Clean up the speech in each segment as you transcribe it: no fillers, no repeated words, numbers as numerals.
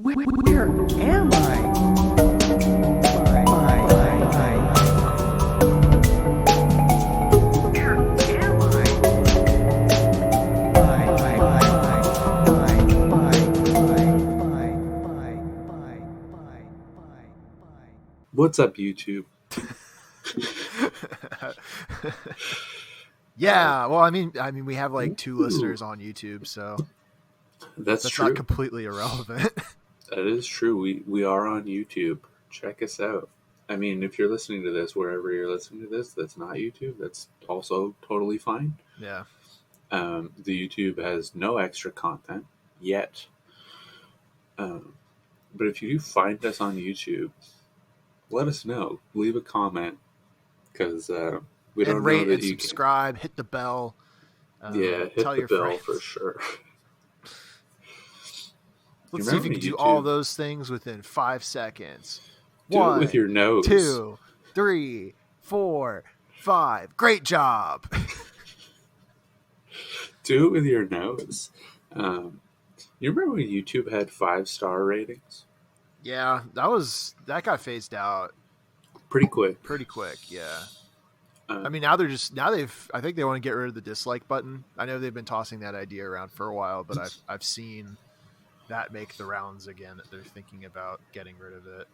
Where am I? What's up, YouTube? Yeah, well, I mean, we have like 2 listeners on YouTube, so That's true. not completely irrelevant. That is true. We are on YouTube. Check us out. I mean, if you're listening to this, wherever you're listening to this, that's not YouTube. That's also totally fine. Yeah. The YouTube has no extra content yet. But if you do find us on YouTube, let us know. Leave a comment, because we don't rate know that and you subscribe. Hit the bell. hit tell the your bell friends. for sure. Let's see if you can do YouTube? all those things within 5 seconds. Do 1, it with your nose. 2, 3, 4, 5. Great job. Do it with your nose. You remember when YouTube had 5-star ratings? Yeah, that got phased out Pretty quick. Yeah. I mean, I think they want to get rid of the dislike button. I know they've been tossing that idea around for a while, but I've seen that make the rounds again, that they're thinking about getting rid of it.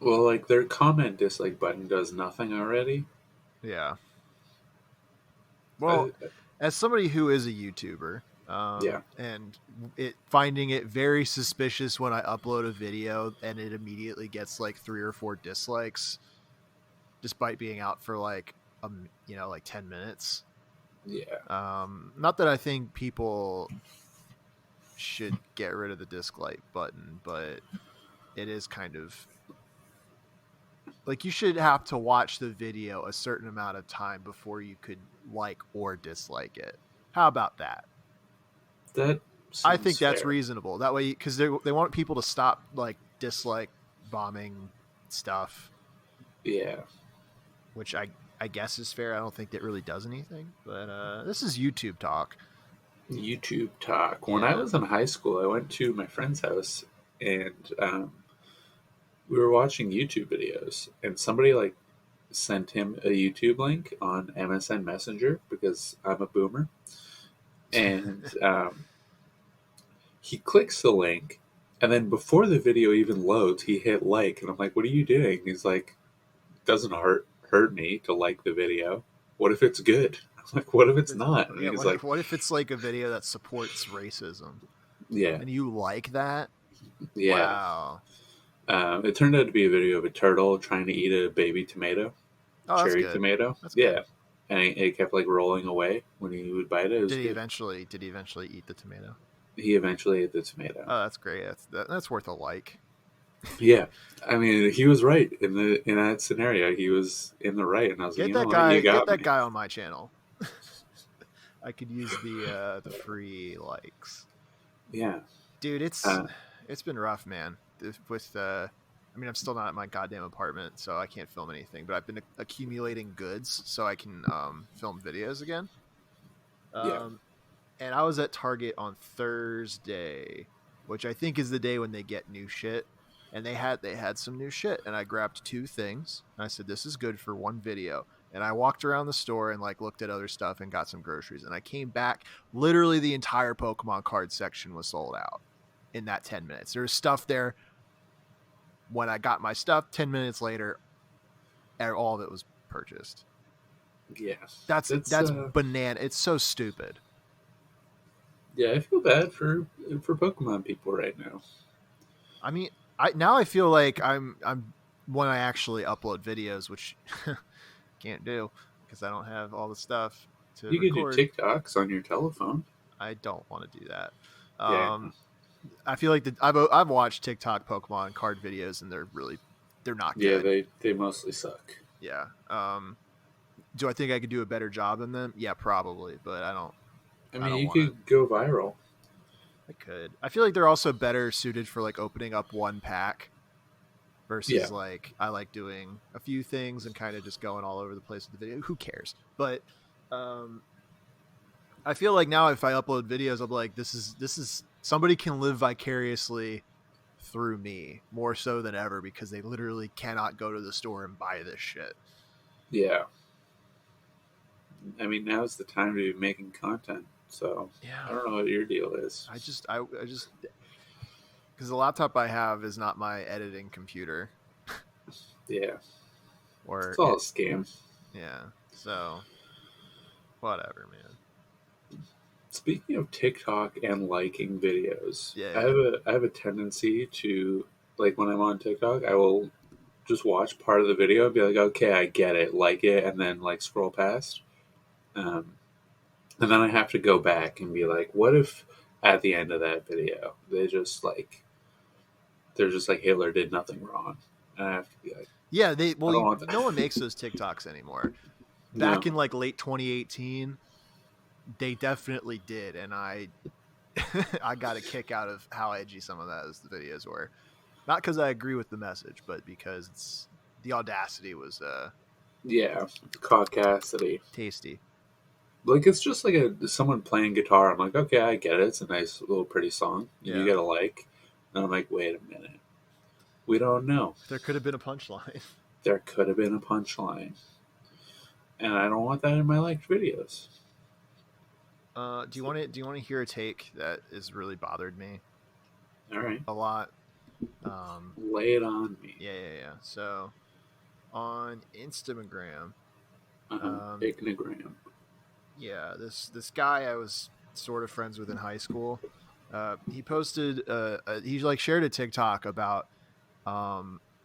Well, like, their comment dislike button does nothing already. Yeah. Well, as somebody who is a YouTuber, and finding it very suspicious when I upload a video and it immediately gets like 3 or 4 dislikes, despite being out for like 10 minutes. Yeah. Not that I think people should get rid of the dislike button, but it is kind of like you should have to watch the video a certain amount of time before you could like or dislike it. How about that? I think that's fair. reasonable. That way, because they want people to stop like dislike bombing stuff. Yeah. Which I guess is fair. I don't think that really does anything. But this is YouTube talk. YouTube talk. When I was in high school, I went to my friend's house and we were watching YouTube videos, and somebody like sent him a YouTube link on MSN Messenger, because I'm a boomer. And he clicks the link, and then before the video even loads, he hit like, and I'm like, "What are you doing?" He's like, "Doesn't hurt me to like the video. What if it's good?" I'm like, "What if it's not?" And he's like, what if it's like a video that supports racism? Yeah. And you like that? Yeah. Wow. It turned out to be a video of a turtle trying to eat a baby tomato. Cherry tomato. That's good. Good. And it kept like rolling away when he would bite it. Did he eventually eat the tomato? He eventually ate the tomato. Oh, that's great. That's worth a like. Yeah, I mean, he was right in that scenario. He was in the right, and I was get like, that guy on my channel. I could use the free likes. Yeah, dude, it's been rough, man. I'm still not at my goddamn apartment, so I can't film anything. But I've been accumulating goods so I can film videos again. And I was at Target on Thursday, which I think is the day when they get new shit. And they had some new shit, and I grabbed 2 things. And I said, "This is good for one video." And I walked around the store and like looked at other stuff and got some groceries. And I came back. Literally, the entire Pokemon card section was sold out in that 10 minutes. There was stuff there. When I got my stuff, 10 minutes later, all of it was purchased. Yes, that's banana. It's so stupid. Yeah, I feel bad for Pokemon people right now. I mean, I feel like I'm when I actually upload videos, which can't do because I don't have all the stuff to You record. can do TikToks on your telephone. I don't want to do that. Yeah. I feel like I've watched TikTok Pokemon card videos, and they're not good. Yeah, they mostly suck. Yeah. Do I think I could do a better job than them? Yeah, probably, but I don't. I mean, you could go viral. I could. I feel like they're also better suited for like opening up one pack versus like I like doing a few things and kind of just going all over the place with the video. Who cares? But I feel like now if I upload videos, I'm like, this is somebody can live vicariously through me more so than ever because they literally cannot go to the store and buy this shit. Yeah. I mean, now's the time to be making content. So Yeah. I don't know what your deal is. I just because the laptop I have is not my editing computer. Yeah. Or It's all a scam. yeah. So whatever, man. Speaking of TikTok and liking videos, Yeah. I have a tendency to, like, when I'm on TikTok, I will just watch part of the video and be like, okay, I get it, like it, and then like scroll past. Um, and then I have to go back and be like, what if at the end of that video they're just like Hitler did nothing wrong, and I have to be like, Yeah, I don't want that. no one makes those TikToks anymore. No. Back in like late 2018, they definitely did, and I I got a kick out of how edgy some of those videos were. Not because I agree with the message, but because the audacity was Yeah, caucasity. tasty. Like, it's just like someone playing guitar. I'm like, okay, I get it. It's a nice little pretty song. You Yeah. get a like. And I'm like, wait a minute. We don't know. There could have been a punchline. There could have been a punchline. And I don't want that in my liked videos. Do you want to hear a take that has really bothered me All right. a lot? Lay it on me. Yeah. So on Instagram, Ignogram. yeah, this guy I was sort of friends with in high school. He posted, he like shared a TikTok about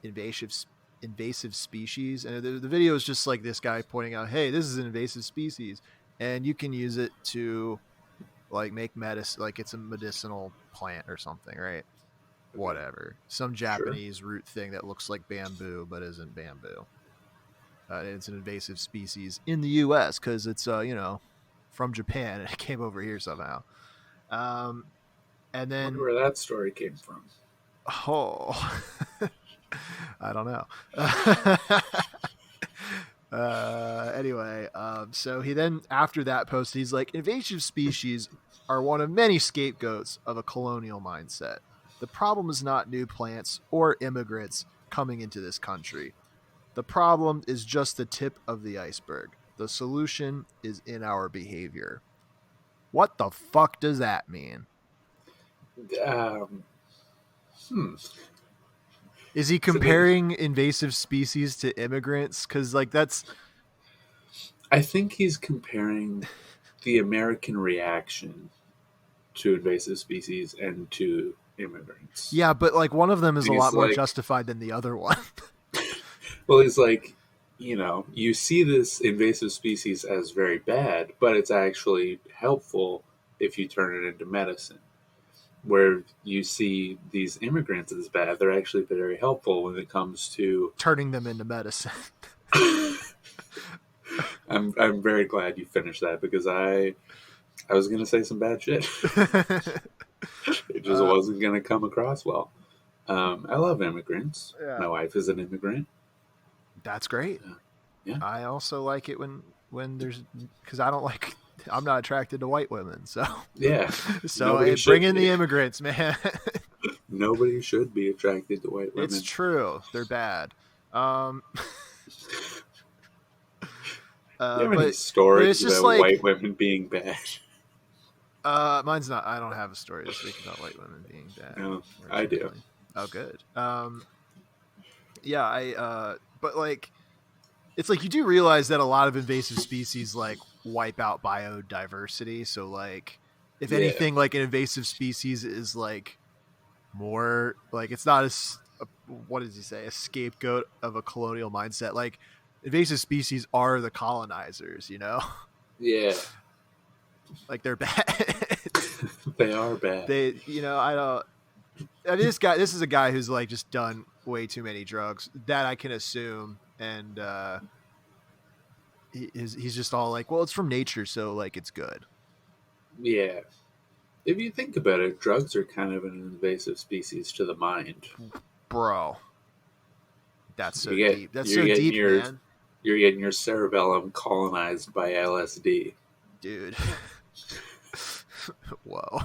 invasive species, and the video is just like this guy pointing out, hey, this is an invasive species, and you can use it to like make medicine, like it's a medicinal plant or something, right? Whatever, some Japanese root thing that looks like bamboo but isn't bamboo. It's an invasive species in the U.S. because it's from Japan and it came over here somehow. And I then wonder where that story came from. I don't know. Anyway, so he then, after that post, he's like, invasive species are one of many scapegoats of a colonial mindset. The problem is not new plants or immigrants coming into this country. The problem is just the tip of the iceberg. The solution is in our behavior. What the fuck does that mean? Is he comparing invasive species to immigrants? Because like that's... I think he's comparing the American reaction to invasive species and to immigrants. Yeah, but like one of them is a lot more justified than the other one. Well, he's like, you see this invasive species as very bad, but it's actually helpful if you turn it into medicine. Where you see these immigrants as bad, they're actually very helpful when it comes to turning them into medicine. I'm very glad you finished that because I was going to say some bad shit. It just wasn't going to come across well. I love immigrants. Yeah. My wife is an immigrant. That's great. Yeah. I also like it when there's, because I'm not attracted to white women. So yeah. So bring in the immigrants, man. Nobody should be attracted to white women. It's true. They're bad. You have any stories about white women being bad? Mine's not. I don't have a story this week about white women being bad. No, I do. Oh, good. Yeah, but like, it's like you do realize that a lot of invasive species like wipe out biodiversity. So like, if anything, like an invasive species is like more like, it's not what does he say? A scapegoat of a colonial mindset. Like invasive species are the colonizers, Yeah. Like they're bad. They are bad. I don't. This is a guy who's like just done way too many drugs that I can assume, and he's just all like, well, it's from nature, so like it's good. Yeah. If you think about it, drugs are kind of an invasive species to the mind. Bro. That's so deep. That's so deep, man. You're getting your cerebellum colonized by LSD. Dude. Whoa.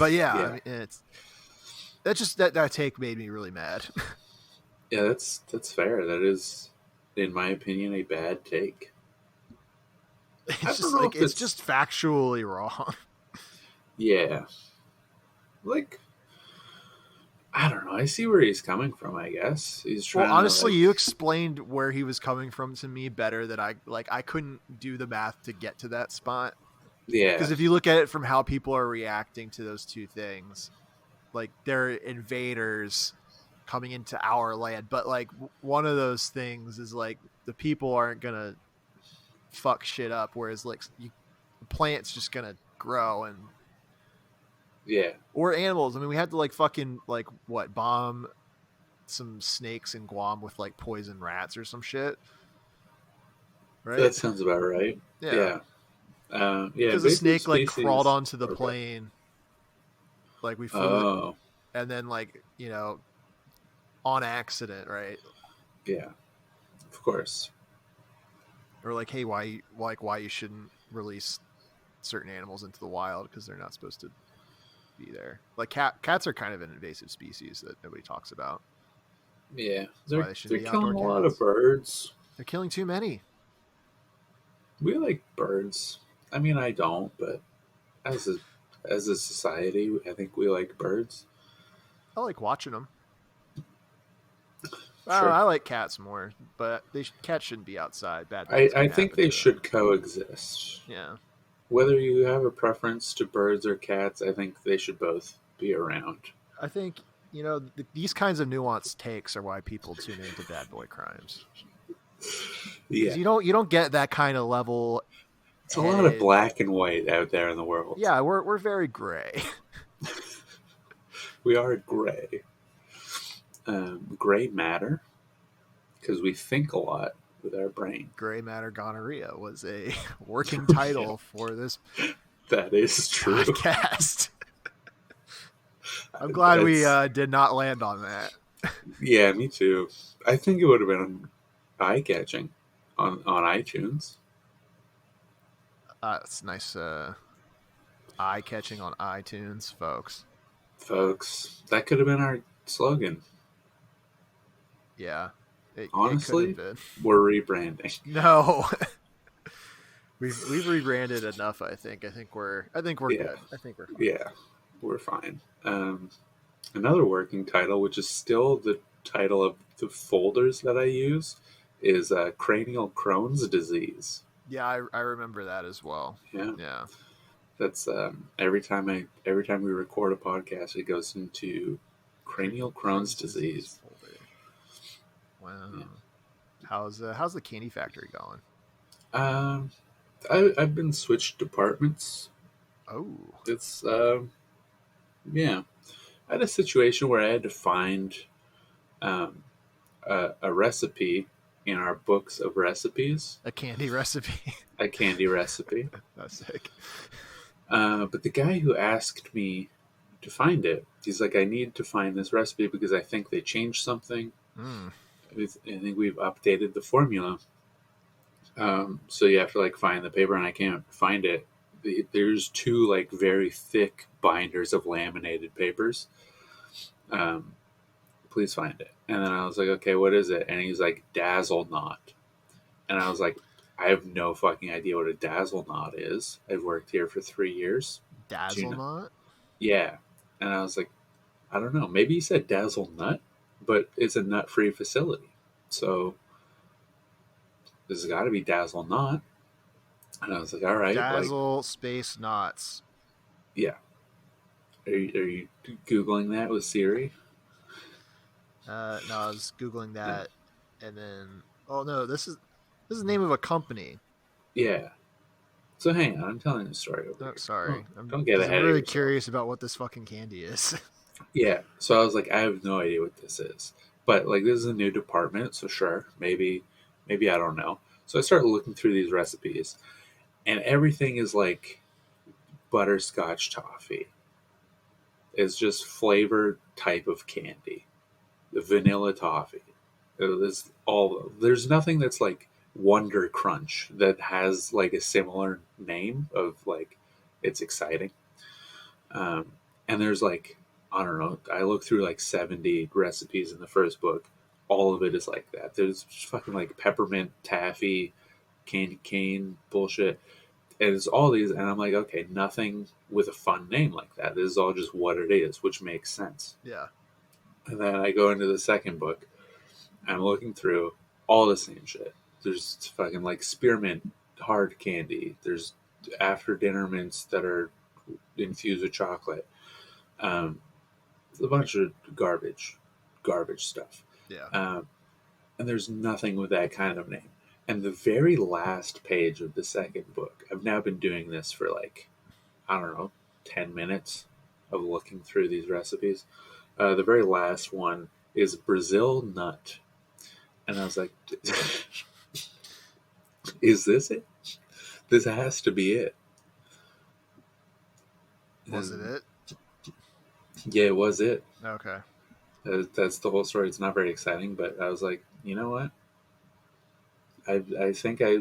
But yeah, Yeah. I mean, that's just that take made me really mad. Yeah, that's fair. That is, in my opinion, a bad take. I It's don't just know like if it's it's just factually wrong. yeah. Like I don't know. I see where he's coming from. I guess he's Well, trying to honestly, like you explained where he was coming from to me better than I couldn't do the math to get to that spot. yeah Because if you look at it from how people are reacting to those two things, like they're invaders coming into our land, but like one of those things is like the people aren't gonna fuck shit up, whereas like the plant's just gonna grow and yeah. or animals. I mean, we had to like fucking like what bomb some snakes in Guam with like poison rats or some shit, right? That sounds about right. Yeah, Yeah. Yeah. because the Invasive snake like crawled species onto the are bad. plane, like we flew it, Oh, and then like on accident, right? yeah. Of course. Or like, hey, why you shouldn't release certain animals into the wild because they're not supposed to be there. Like cats are kind of an invasive species that nobody talks about. Yeah. That's why they shouldn't They're be killing outdoor a lot of cats. birds. They're killing too many. We like birds. I mean, I don't, but as a as a society, I think we like birds. I like watching them. Sure. I like cats more, but cats shouldn't be outside. Bad things I can think happen they to them. should coexist. Yeah, Whether you have a preference to birds or cats, I think they should both be around. I think these kinds of nuanced takes are why people tune into bad boy crimes because Yeah. you don't get that kind of level It's a lot of headed. black and white out there in the world. Yeah, we're very gray. We are gray. Gray matter because we think a lot with our brain. Gray matter gonorrhea was a working Yeah, title for this that is true. podcast. I'm glad we That's, did not land on that. yeah, me too. I think it would have been eye catching on iTunes. It's nice eye catching on iTunes, folks. Folks, that could have been our slogan. Yeah, it could have Honestly, been. we're rebranding. No, we've rebranded enough. I think we're Yeah, good. I think we're fine. yeah, we're fine. Another working title, which is still the title of the folders that I use, is cranial Crohn's disease. Yeah, I remember that as well. Yeah, Yeah, that's every time we record a podcast, it goes into cranial Crohn's disease. folder. Wow. Yeah. How's the candy factory going? Um, I've been switched departments. Oh, It's yeah. I had a situation where I had to find um, a recipe in our books of recipes, a candy recipe. a candy recipe. That's sick. But the guy who asked me to find it, he's like, I need to find this recipe because I think they changed something. Mm. I think we've updated the formula. So you have to like find the paper, and I can't find it. There's two like very thick binders of laminated papers. Please find it. And then I was like, okay, what is it? And he's like, Dazzle Knot. And I was like, I have no fucking idea what a dazzle knot is. I've worked here for 3 years. Dazzle knot? Yeah. And I was like, I don't know. Maybe he said dazzle nut, but it's a nut free facility. So this has got to be dazzle knot. And I was like, all right. Dazzle space knots. Yeah. Are you Googling that with Siri? No, I was googling that, and then no, this is the name of a company. Yeah. So hang on, I'm telling the story over here. Sorry, Don't get ahead I'm of really yourself. curious about what this fucking candy is. Yeah. So I was like, I have no idea what this is. But like this is a new department, so sure, maybe I don't know. So I started looking through these recipes, and everything is like butterscotch toffee. It's just flavored type of candy. The vanilla toffee. There's nothing that's like Wonder Crunch that has like a similar name of like it's exciting. And And there's like, I don't know, I look through like 70 recipes in the first book. All of it is like that. There's fucking like peppermint taffy, candy cane bullshit. And it's all these, and I'm like, okay, nothing with a fun name like that. This is all just what it is, which makes sense. Yeah. And then I go into the second book. I'm looking through all the same shit. There's fucking like spearmint hard candy. There's after dinner mints that are infused with chocolate. Um, a bunch of garbage stuff. Yeah. And there's nothing with that kind of name. And the very last page of the second book, I've now been doing this for like, I don't know, 10 minutes of looking through these recipes. The very last one is Brazil nut. And I was like, is this it? This has to be it. Was it it? Yeah, it was it. Okay. That's the whole story. It's not very exciting, but I was like, you know what? I think I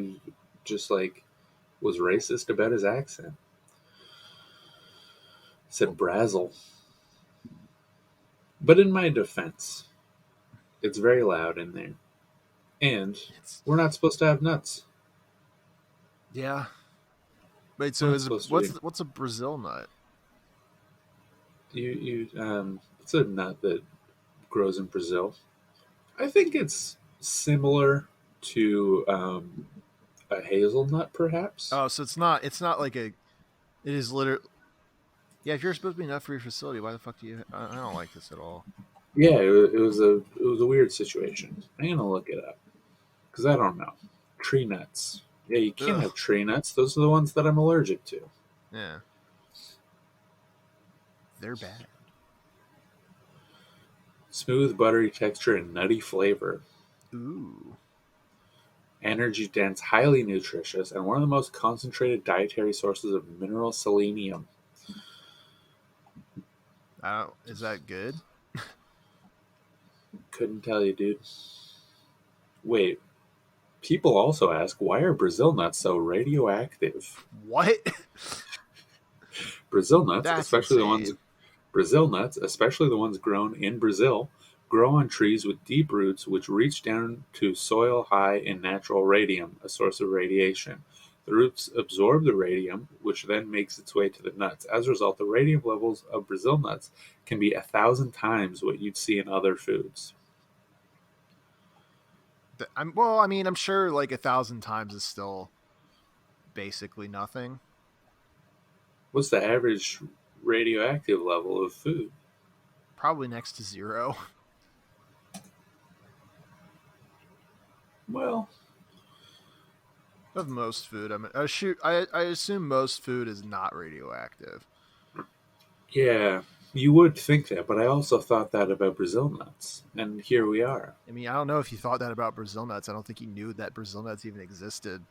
just like was racist about his accent. Said Brazil. But in my defense, it's very loud in there. And we're not supposed to have nuts. Yeah. Wait, We're so not supposed to what's a Brazil nut? It's a nut that grows in Brazil. I think it's similar to a hazelnut, perhaps. Oh, so it's not like a. It is literally. Yeah, if you're supposed to be nut for your facility, why the fuck do you? I don't like this at all. Yeah, it was a weird situation. I'm gonna look it up because I don't know. Tree nuts. Yeah, you can't Ugh. have tree nuts. Those are the ones that I'm allergic to. Yeah. They're bad. Smooth, buttery texture and nutty flavor. Ooh. Energy dense, highly nutritious, and one of the most concentrated dietary sources of mineral selenium. Is that good? Couldn't tell you, dude. Wait. People also ask, why are Brazil nuts so radioactive? What? Brazil nuts, That's especially insane. the ones grown in Brazil, grow on trees with deep roots which reach down to soil high in natural radium, a source of radiation. The roots absorb the radium, which then makes its way to the nuts. As a result, the radium levels of Brazil nuts can be 1,000 times what you'd see in other foods. I'm sure like 1,000 times is still basically nothing. What's the average radioactive level of food? Probably next to 0. Well, Of most food, I assume most food is not radioactive. yeah, you would think that, but I also thought that about Brazil nuts, and here we are. I mean, I don't know if you thought that about Brazil nuts. I don't think you knew that Brazil nuts even existed.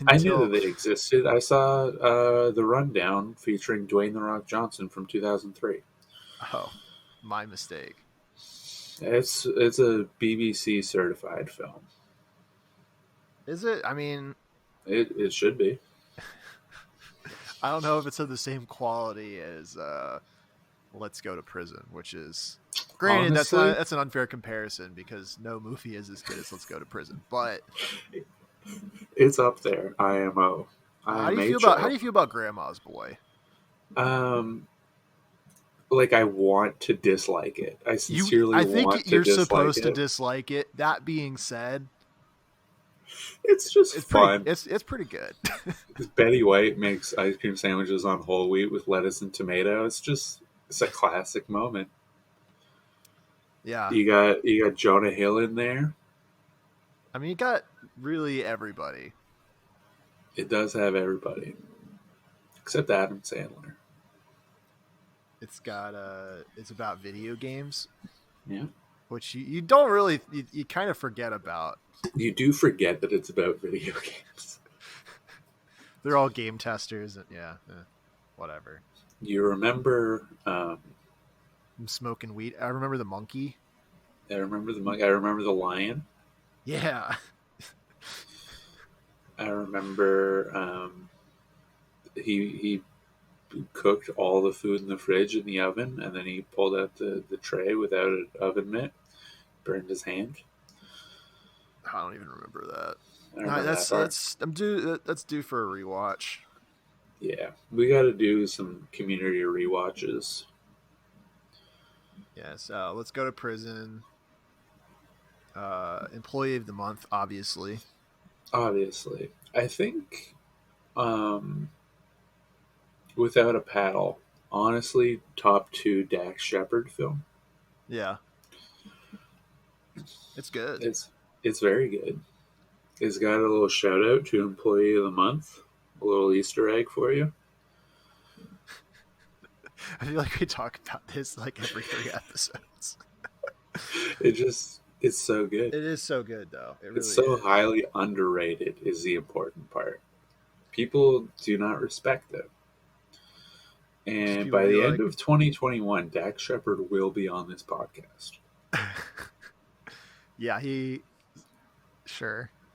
I knew that they existed. I saw the rundown featuring Dwayne The Rock Johnson from 2003. Oh, my mistake. It's a BBC certified film. Is it? I mean, It should be. I don't know if it's of the same quality as Let's Go to Prison, which is granted Honestly, that's an unfair comparison because no movie is as good as Let's Go to Prison. But it's up there. IMO. how do you feel about Grandma's Boy? Like I want to dislike it. I sincerely want to dislike it. I think you're supposed to dislike it. That being said, it's just fun. It's pretty good. Betty White makes ice cream sandwiches on whole wheat with lettuce and tomato. It's a classic moment. Yeah. You got Jonah Hill in there. I mean, you got really everybody. It does have everybody. Except Adam Sandler. It's got it's about video games. Yeah. Which you don't really you kind of forget about. You do forget that it's about video games. They're all game testers and whatever. You remember I'm smoking weed. I remember the monkey. I remember the monkey. I remember the lion. Yeah. I remember he cooked all the food in the fridge in the oven, and then he pulled out the tray without an oven mitt, burned his hand. I don't even remember that. I remember that part. That's due for a rewatch. Yeah, we got to do some community rewatches. Yeah, so let's go to prison. Employee of the month, obviously. Obviously, I think um, without a paddle, honestly, top 2 Dax Shepard film. Yeah, it's good. It's very good. It's got a little shout out to Employee of the Month, a little Easter egg for you. I feel like we talk about this like every 3 episodes. It's so good. It is so good, though. It really It's so is. highly underrated is the important part. People do not respect it. And People by be the like, end of 2021, Dax Shepard will be on this podcast. yeah, he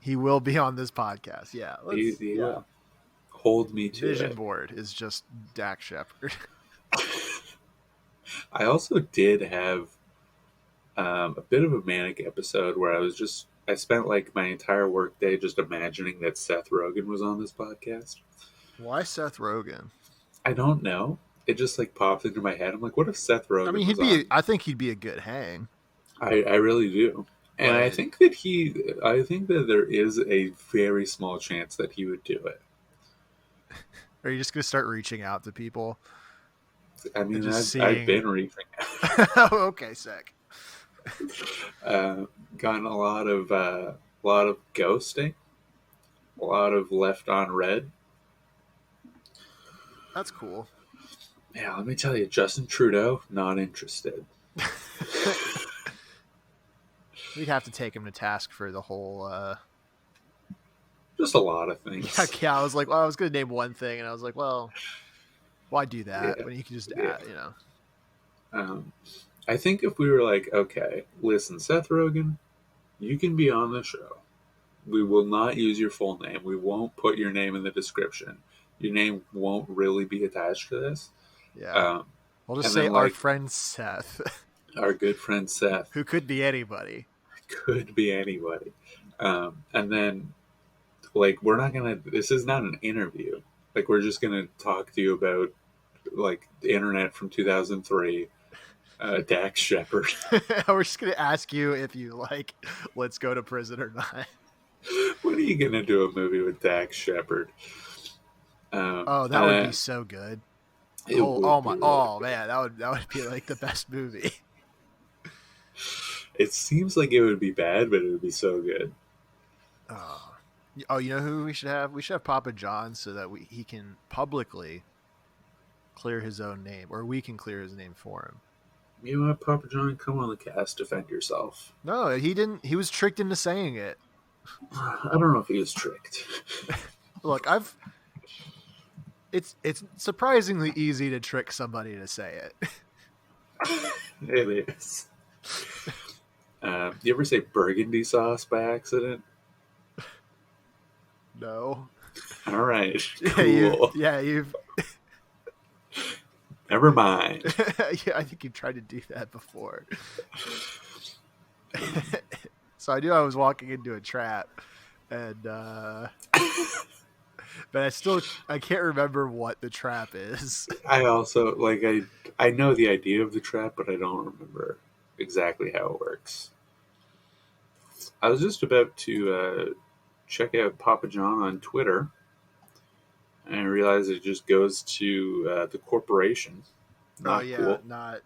will be on this podcast. Yeah, He will. Hold me to Vision it. board is just Dax Shepard. I also did have a bit of a manic episode where I spent like my entire workday just imagining that Seth Rogen was on this podcast. Why Seth Rogen? I don't know. It just like popped into my head. I'm like, what if Seth Rogen I mean, was on? I think he'd be a good hang. I really do. And But I think that there is a very small chance that he would do it. are you just gonna start reaching out to people? I mean, Seeing... I've been reaching out. Okay, sick. Gotten a lot of ghosting, a lot of left on red. That's cool. Yeah, let me tell you, Justin Trudeau, not interested. We'd have to take him to task for the whole. Just a lot of things. Yeah, I was like, well, I was going to name one thing, and I was like, well, why do that when you can just add, I think if we were like, okay, listen, Seth Rogen, you can be on the show. We will not use your full name. We won't put your name in the description. Your name won't really be attached to this. Yeah. We'll just say our friend Seth. Our good friend Seth. Who could be anybody. Could be anybody. And then, like, we're not going to, this is not an interview. Like, we're just going to talk to you about, like, the internet from 2003. Dax Shepard. We're just going to ask you if you like Let's Go to Prison or not. When are you going to do a movie with Dax Shepard? That would be so good. Man, that would be like the best movie. It seems like it would be bad, but it would be so good. You know who we should have? We should have Papa John so that he can publicly clear his own name, or we can clear his name for him. You know what, Papa John? Come on the cast, defend yourself. No, he didn't. He was tricked into saying it. I don't know if he was tricked. Look, it's surprisingly easy to trick somebody to say it. It is. You ever say burgundy sauce by accident? No. All right. Cool. You've. Never mind. Yeah, I think you tried to do that before. So I knew I was walking into a trap, and but I can't remember what the trap is. I also I know the idea of the trap, but I don't remember exactly how it works. I was just about to check out Papa John on Twitter, and I realized it just goes to the corporation. Not cool. Not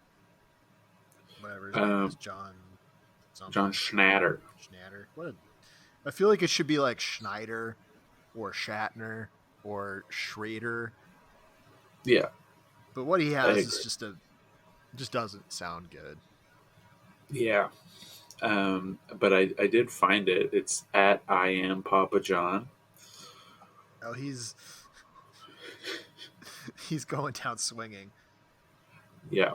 whatever his name is, John. Something. John Schnatter. I feel like it should be like Schneider, or Shatner, or Schrader. Yeah, but what he has is just doesn't sound good. Yeah. But I did find it. It's at I am Papa John. Oh, he's going down swinging. Yeah.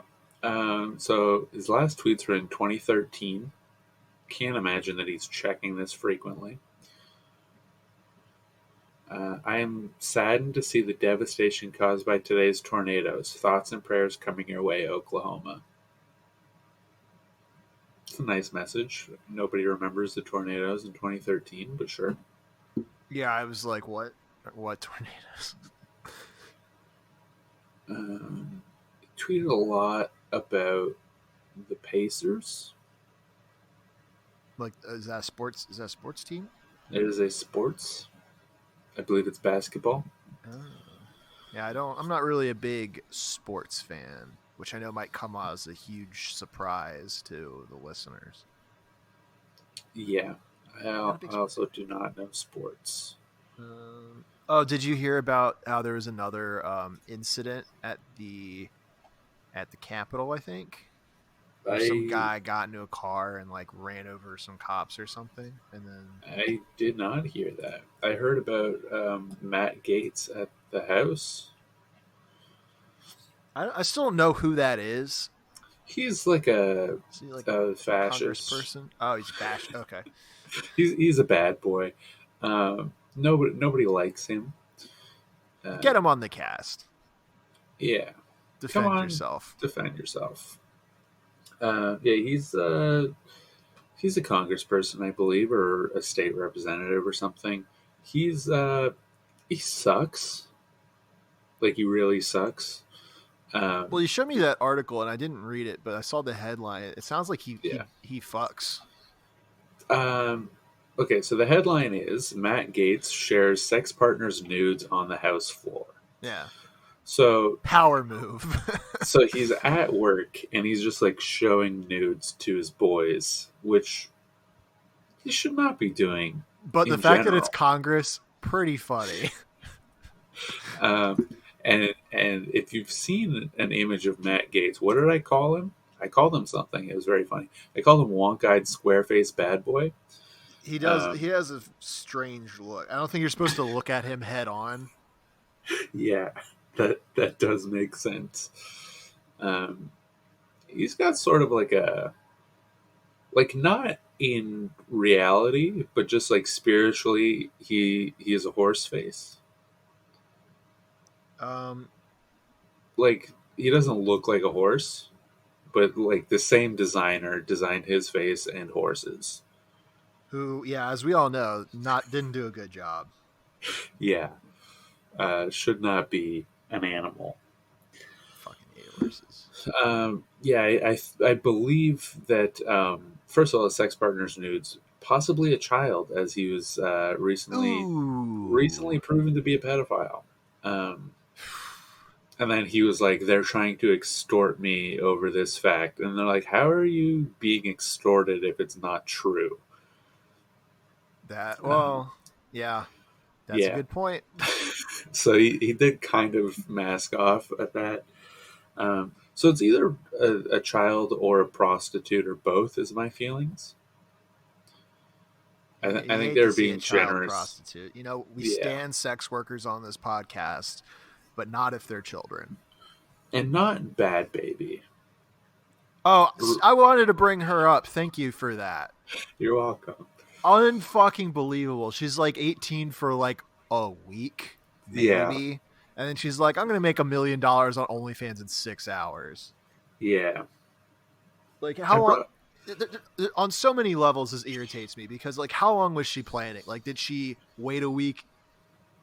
So his last tweets were in 2013. Can't imagine that he's checking this frequently. I am saddened to see the devastation caused by today's tornadoes. Thoughts and prayers coming your way, Oklahoma. It's a nice message. Nobody remembers the tornadoes in 2013, but sure. Yeah, I was like, what? What tornadoes? Tweeted a lot about the Pacers. Like, is that sports? Is that a sports team? It is a sports. I believe it's basketball. Oh. Yeah, I'm not really a big sports fan, which I know might come as a huge surprise to the listeners. Yeah. I Not a big also do not know sports. Oh, did you hear about how there was another incident at the Capitol? I think where some guy got into a car and like ran over some cops or something, and then I did not hear that. I heard about Matt Gaetz at the House. I still don't know who that is. He's like a fascist person. Oh, he's fascist. Okay, he's a bad boy. Nobody likes him. Get him on the cast. Yeah, defend yourself. Defend yourself. Yeah, he's a congressperson, I believe, or a state representative or something. He sucks. Like, he really sucks. Well, you showed me that article and I didn't read it, but I saw the headline. It sounds like he fucks. Okay, so the headline is Matt Gaetz shares sex partner's nudes on the House floor. Yeah. So power move. So he's at work and he's just like showing nudes to his boys, which he should not be doing. But the fact that it's Congress, pretty funny. And if you've seen an image of Matt Gaetz, what did I call him? I called him something. It was very funny. I called him wonk-eyed, square-faced bad boy. He does. He has a strange look. I don't think you're supposed to look at him head on. Yeah, that does make sense. He's got sort of like not in reality, but just like spiritually, he is a horse face. Like, he doesn't look like a horse, but like the same designer designed his face and horses. Who, yeah, as we all know, didn't do a good job. Yeah, should not be an animal. Fucking hate horses. Yeah, I believe that first of all, a sex partner's nudes, possibly a child, as he was recently proven to be a pedophile. And then he was like, they're trying to extort me over this fact. And they're like, how are you being extorted if it's not true? Yeah, that's a good point. So he did kind of mask off at that. So it's either a child or a prostitute or both, is my feelings. I think they're being generous. Prostitute. You know, we stand sex workers on this podcast, but not if they're children. And not Bad Baby. Oh, I wanted to bring her up. Thank you for that. You're welcome. Unfucking believable. She's like 18 for like a week, maybe. Yeah. And then she's like, I'm going to make $1 million on OnlyFans in 6 hours. Yeah. Like, how long? On so many levels, this irritates me because, like, how long was she planning? Like, did she wait a week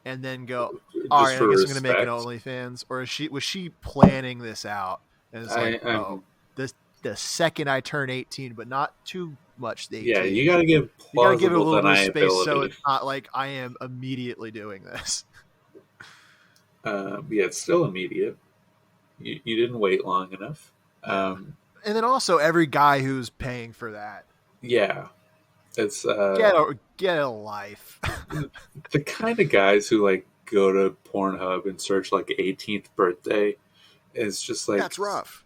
and then go, all right, I guess I'm going to make an OnlyFans? Or was she planning this out? And it's like, the second I turn 18, but not too much. 18. Yeah, you got to give it a little bit of space so it's not like I am immediately doing this. Yeah, it's still immediate. You didn't wait long enough. And then also every guy who's paying for that. Yeah. It's get a life. The kind of guys who like go to Pornhub and search like 18th birthday is just like, that's rough.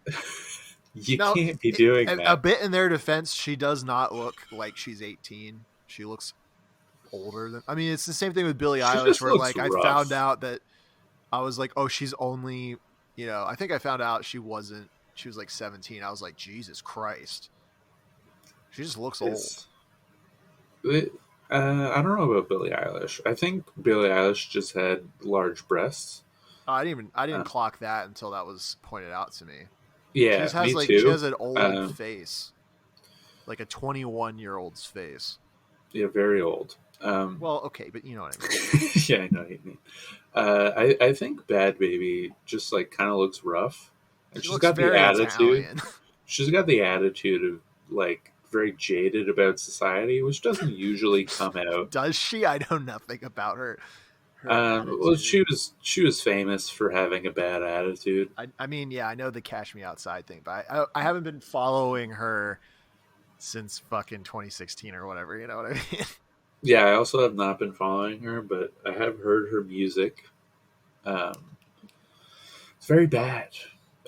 You can't be doing that. A bit in their defense, she does not look like she's 18. She looks older than. I mean, it's the same thing with Billie Eilish, where like rough. I found out that I was like, oh, she's only, I think I found out she wasn't. She was like 17. I was like, Jesus Christ, she just looks old. I don't know about Billie Eilish. I think Billie Eilish just had large breasts. I didn't Uh, clock that until that was pointed out to me. She yeah, just has me like she too. has an old Um, face, like a 21-year-old's face. yeah, very old. Well, okay, but you know what I mean. Yeah, I know what you mean. I think Bad Baby just like kind of looks rough, and She she's looks got the very attitude. Italian. She's got the attitude of like very jaded about society, which doesn't usually come out. Does she? I know nothing about her Well, attitude. she was famous for having a bad attitude. I mean, yeah, I know the Cash Me Outside thing, but I haven't been following her since fucking 2016 or whatever. You know what I mean? Yeah, I also have not been following her, but I have heard her music. Um, it's very bad.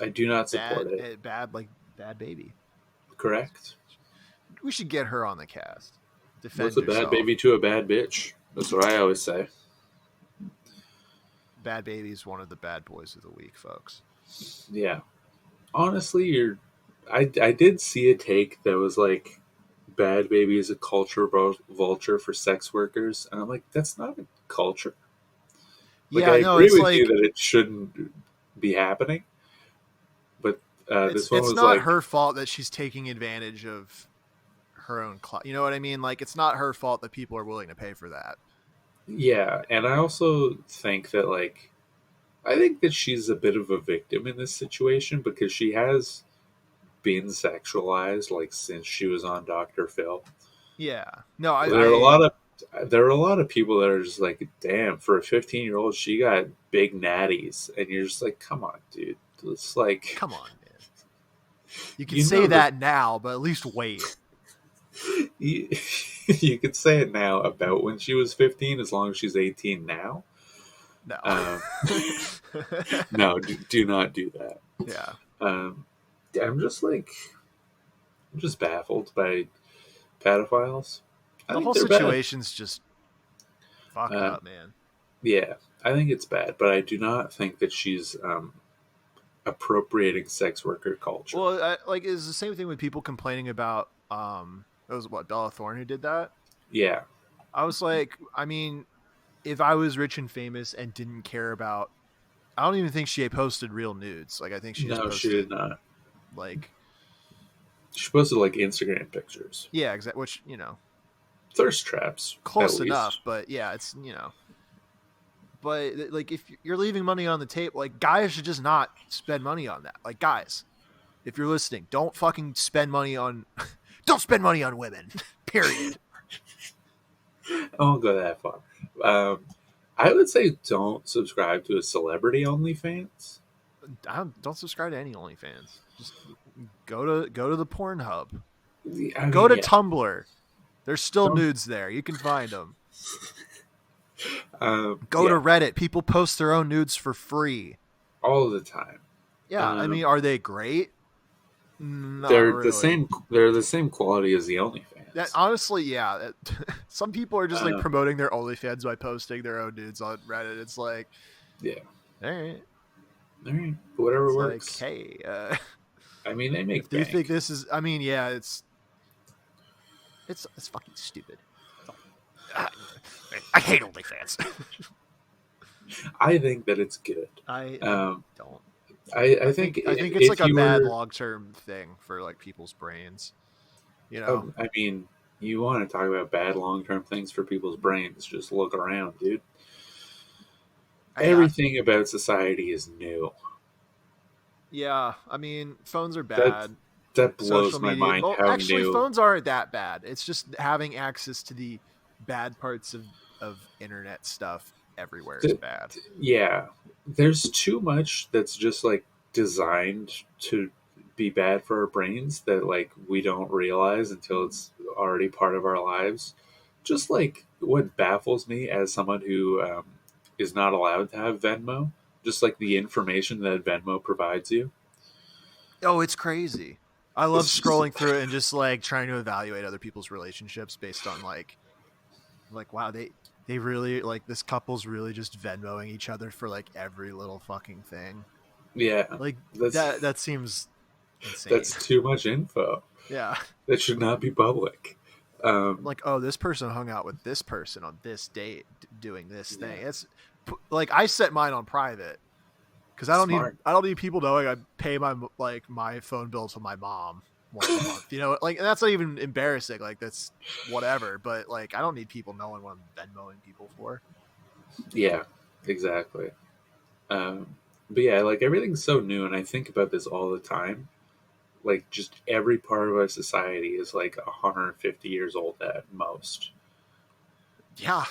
I do not support it. Bad, like Bad Baby. Correct? We should get her on the cast. What's Defend a bad yourself. baby to a bad bitch? That's what I always say. Bad Baby is one of the bad boys of the week, folks. Yeah. Honestly, I did see a take that was like, Bad Baby is a culture vulture for sex workers. And I'm like, that's not a culture. Like, I Yeah, no, agree it's with you like that it shouldn't be happening. But this one it's was not like, her fault that she's taking advantage of her own you know what I mean? Like it's not her fault that people are willing to pay for that. yeah. And I also think that, like, I think that she's a bit of a victim in this situation because she has been sexualized, like, since she was on Dr. Phil. Yeah. No, There are a lot of people that are just like, damn, for a 15-year-old, she got big natties, and you're just like, come on, dude. It's like, come on, man. You can you say know the that now, but at least wait. you, you could say it now about when she was 15, as long as she's 18 now. No. Um, no, do not do that. Yeah. Um, I'm just like, I'm just baffled by pedophiles. I The think whole they're bad. situation's just fucked Um, up, man. yeah, I think it's bad, but I do not think that she's appropriating sex worker culture. Well, like it's the same thing with people complaining about it was what Bella Thorne who did that. Yeah, I was like, I mean, if I was rich and famous and didn't care about I don't even think she posted real nudes. Like I think she just no, she did posted not. like She posted like Instagram pictures, yeah, exactly. Which you know, thirst traps at close enough. least. But yeah, it's you know, but like if you're leaving money on the table, like guys should just not spend money on that. Like guys, if you're listening, don't fucking spend money on, don't spend money on women. Period. I won't go that far. I would say don't subscribe to a celebrity OnlyFans. Don't subscribe to any OnlyFans. Just go to the Pornhub. I mean, Go to yeah, Tumblr. There's still don't, nudes there. You can find them. Go to yeah, Reddit. People post their own nudes for free. all the time. Yeah, I mean, are they great? Not They're the really. same. They're the same quality as the That OnlyFans. honestly, yeah. Some people are just like Uh, promoting their OnlyFans by posting their own nudes on Reddit. It's like, yeah, all right, all right, whatever it's like, works. hey, I mean, they if make you think bank. this is, I mean, yeah, it's fucking stupid. I hate OnlyFans. I think that it's good. I Um, don't. I think I think it's if like a you bad were, long term thing for like people's brains. You know, I mean, you want to talk about bad long term things for people's brains? Just look around, dude. yeah, Everything about society is new. yeah. I mean, phones are That bad. that blows Social my media. mind. Well, How actually, new? phones aren't that bad. It's just having access to the bad parts of internet stuff everywhere is Th- bad. yeah, there's too much that's just like designed to be bad for our brains that like we don't realize until it's already part of our lives. Just like what baffles me as someone who is not allowed to have Venmo, just like the information that Venmo provides you. Oh, it's crazy. I love It's just scrolling through it and just like trying to evaluate other people's relationships based on like wow, they really like this couple's really just Venmoing each other for like every little fucking thing. yeah, Like that's that seems insane. that's too much info. Yeah. That should not be public. Like, oh, this person hung out with this person on this date doing this thing. It's like I set mine on private because Smart. I don't need people knowing I pay my phone bill to my mom once a month. Like that's not even embarrassing. Like that's whatever. But like I don't need people knowing what I'm Venmoing people for. Yeah, exactly. But yeah, like everything's so new, and I think about this all the time. Like just every part of our society is like 150 years old at most. Yeah,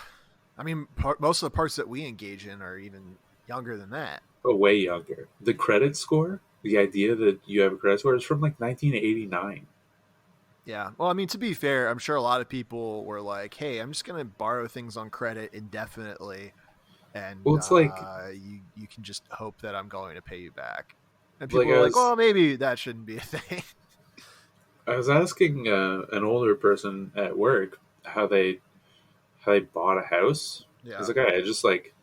I mean most of the parts that we engage in are even younger than that. But way younger. The credit score, the idea that you have a credit score is from like 1989. Yeah. Well, I mean, to be fair, I'm sure a lot of people were like, "Hey, I'm just gonna borrow things on credit indefinitely, and Well, it's like you can just hope that I'm going to pay you back." And like people were like, "Well, maybe that shouldn't be a thing." I was asking an older person at work how they bought a house. I was Yeah. like, I just like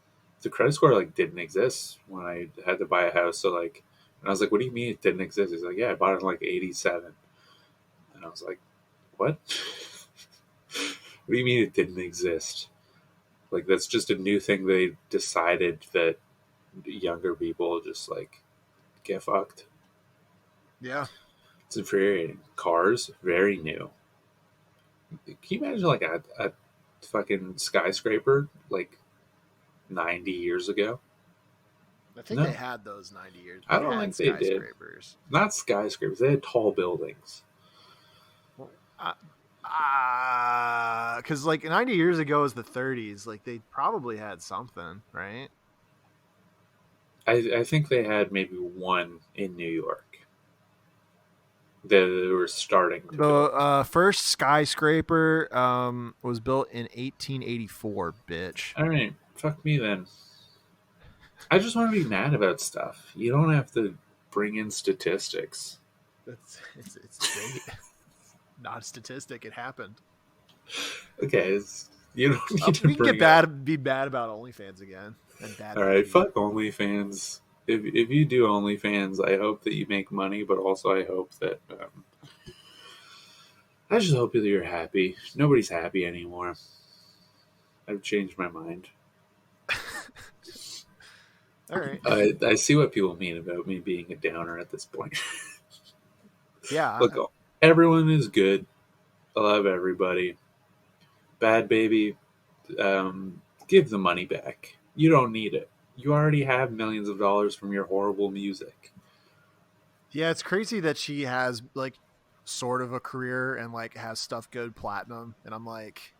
the credit score like didn't exist when I had to buy a house. So like, and I was like, what do you mean it didn't exist? He's like, yeah, I bought it in like '87. And I was like, what? What do you mean it didn't exist? Like that's just a new thing they decided that younger people just like get fucked. Yeah. It's infuriating. Cars, very new. Can you imagine like a fucking skyscraper like 90 years ago? I think they No, had those 90 years. I We don't had think they did. skyscrapers. Not skyscrapers. They had tall buildings. Because like 90 years ago is the 30s. Like they probably had something, right? I think they had maybe one in New York that they were starting to The build. first skyscraper was built in 1884, bitch. All right, fuck me then. I just want to be mad about stuff. You don't have to bring in statistics. It's date. Not a statistic. It happened. Okay, you don't need to We can bring be bad about OnlyFans again and bad. All right, Bhabie. fuck OnlyFans. If you do OnlyFans, I hope that you make money, but also I hope that I just hope that you're happy. Nobody's happy anymore. I've changed my mind. All right. I see what people mean about me being a downer at this point. Yeah. Look, everyone is good. I love everybody. Bad baby, give the money back. You don't need it. You already have millions of dollars from your horrible music. Yeah, it's crazy that she has like sort of a career and like has stuff go platinum, and I'm like,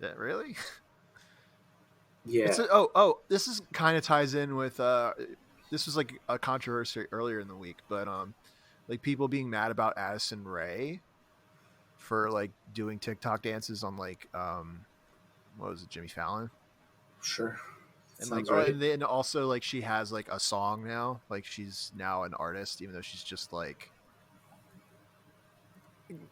yeah, really? Yeah, This is kind of ties in with this was like a controversy earlier in the week, but like people being mad about Addison Rae for like doing TikTok dances on like what was it, Jimmy Fallon? sure. And Sounds like, right. and then also like she has like a song now, like she's now an artist, even though she's just like.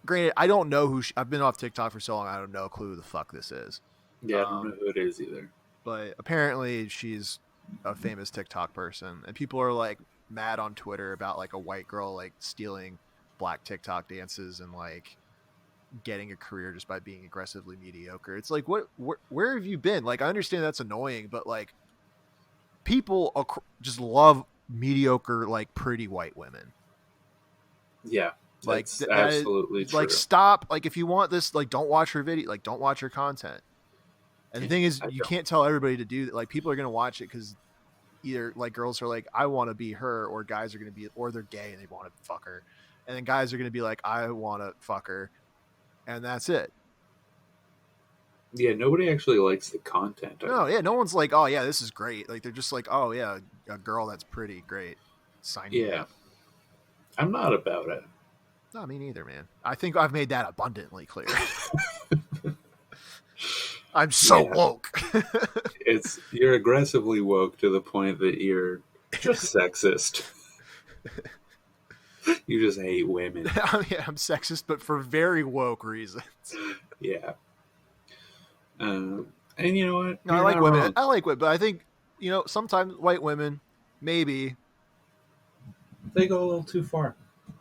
Granted, I don't know I've been off TikTok for so long, I don't know a clue who the fuck this is. Yeah, I don't know who it is either. But apparently she's a famous TikTok person, and people are like mad on Twitter about like a white girl like stealing black TikTok dances and like getting a career just by being aggressively mediocre. It's like where have you been? Like I understand that's annoying, but like people just love mediocre like pretty white women. Yeah, Like that's absolutely true. like stop, like if you want this, like don't watch her video, like don't watch her content. And the thing is, you can't tell everybody to do that. Like people are going to watch it because either like girls are like, I want to be her, or guys are going to be, or they're gay and they want to fuck her. And then guys are going to be like, I want to fuck her. And that's it. Yeah, nobody actually likes the content. No, yeah. No one's like, oh yeah, this is great. Like they're just like, oh yeah, a girl that's pretty, great. Sign me up. I'm not about it. No, me neither, man. I think I've made that abundantly clear. I'm so woke. You're aggressively woke to the point that you're just sexist. You just hate women. Yeah, I'm sexist, but for very woke reasons. Yeah. And you know what? No, I like women. Wrong. I like women, but I think sometimes white women they go a little too far.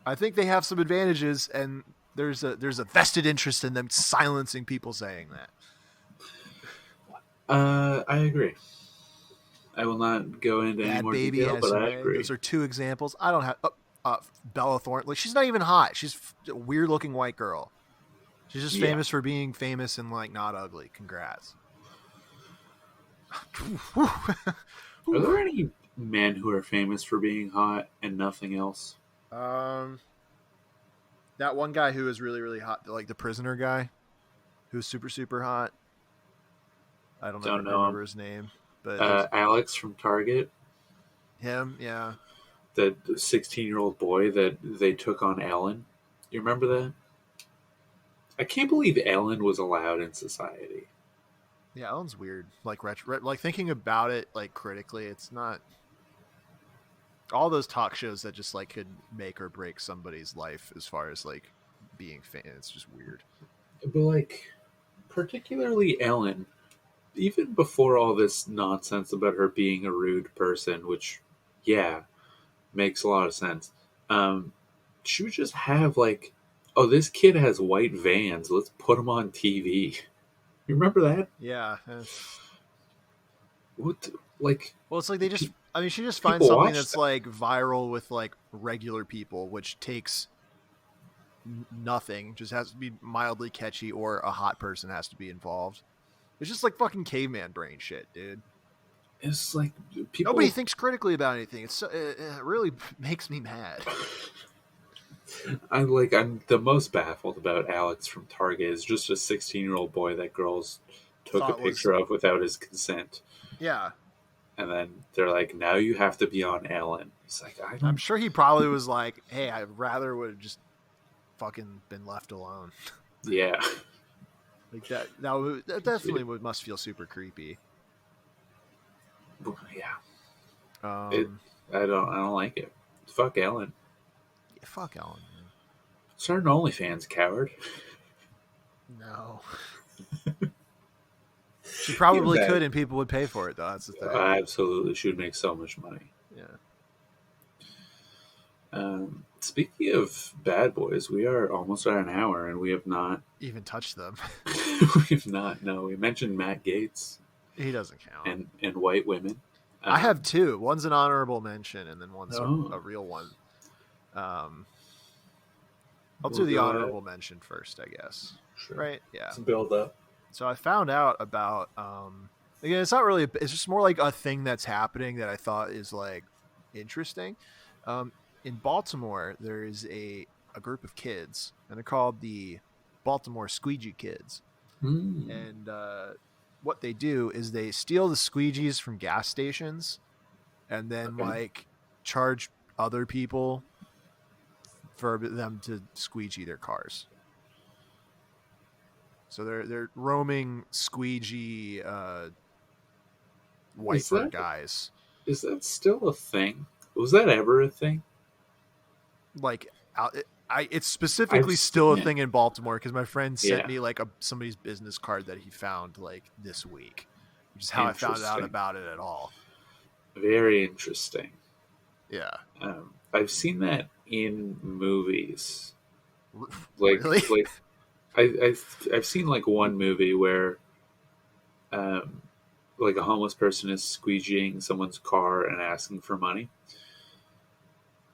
I think they have some advantages, and There's a vested interest in them silencing people saying that. I agree. I will not go into any Bad more Baby, detail, but I SUA. agree. Those are two examples. I don't have Bella Thorne. Like, she's not even hot. She's a weird looking white girl. She's just famous for being famous and like not ugly. Congrats. Are there any men who are famous for being hot and nothing else? That one guy who is really, really hot, like the prisoner guy, who's super, super hot. I don't remember his name, but Alex from Target, him, yeah. the 16-year-old boy that they took on Ellen. You remember that? I can't believe Ellen was allowed in society. Yeah, Ellen's weird. Like like thinking about it, like critically, it's not. All those talk shows that just like could make or break somebody's life as far as like being famous. It's just weird. But like, particularly Ellen, even before all this nonsense about her being a rude person, which, yeah, makes a lot of sense. She would just have like, oh, this kid has white Vans. Let's put him on TV. You remember that? Yeah. What? Like, Well, it's like they just. I mean, she just finds people something watch that's that. like viral with like regular people, which takes nothing. Just has to be mildly catchy, or a hot person has to be involved. It's just like fucking caveman brain shit, dude. It's like people. Nobody thinks critically about anything. It's it really makes me mad. I'm the most baffled about Alex from Target is just a 16-year-old boy that girls took a picture of without his consent. Yeah. And then they're like, now you have to be on Ellen. He's like, I'm sure he probably was like, hey, I rather would have just fucking been left alone. Yeah. Like that definitely must feel super creepy. Yeah. I I don't like it. Fuck Ellen. Yeah, fuck Ellen, man. Start an OnlyFans, coward. No. She probably could, and people would pay for it, though. That's the thing. Absolutely. She would make so much money. Yeah. Speaking of bad boys, we are almost at an hour, and we have not even touched them. We have not. No, we mentioned Matt Gaetz. He doesn't count. And white women. I have two. One's an honorable mention, and then one's a real one. I'll do the honorable mention first, I guess. Sure. Right? Yeah. Let's build up. So I found out about again, it's not really it's just more like a thing that's happening that I thought is like interesting. In Baltimore, there is a group of kids, and they're called the Baltimore Squeegee kids. And what they do is they steal the squeegees from gas stations and then like charge other people for them to squeegee their cars. So they're roaming squeegee white guys. Is that still a thing? Was that ever a thing? Like it's specifically still a thing in Baltimore because my friend sent me like somebody's business card that he found like this week, which is how I found out about it at all. Very interesting. Yeah. I've seen that in movies. Really? Like I've seen like one movie where like a homeless person is squeegeeing someone's car and asking for money.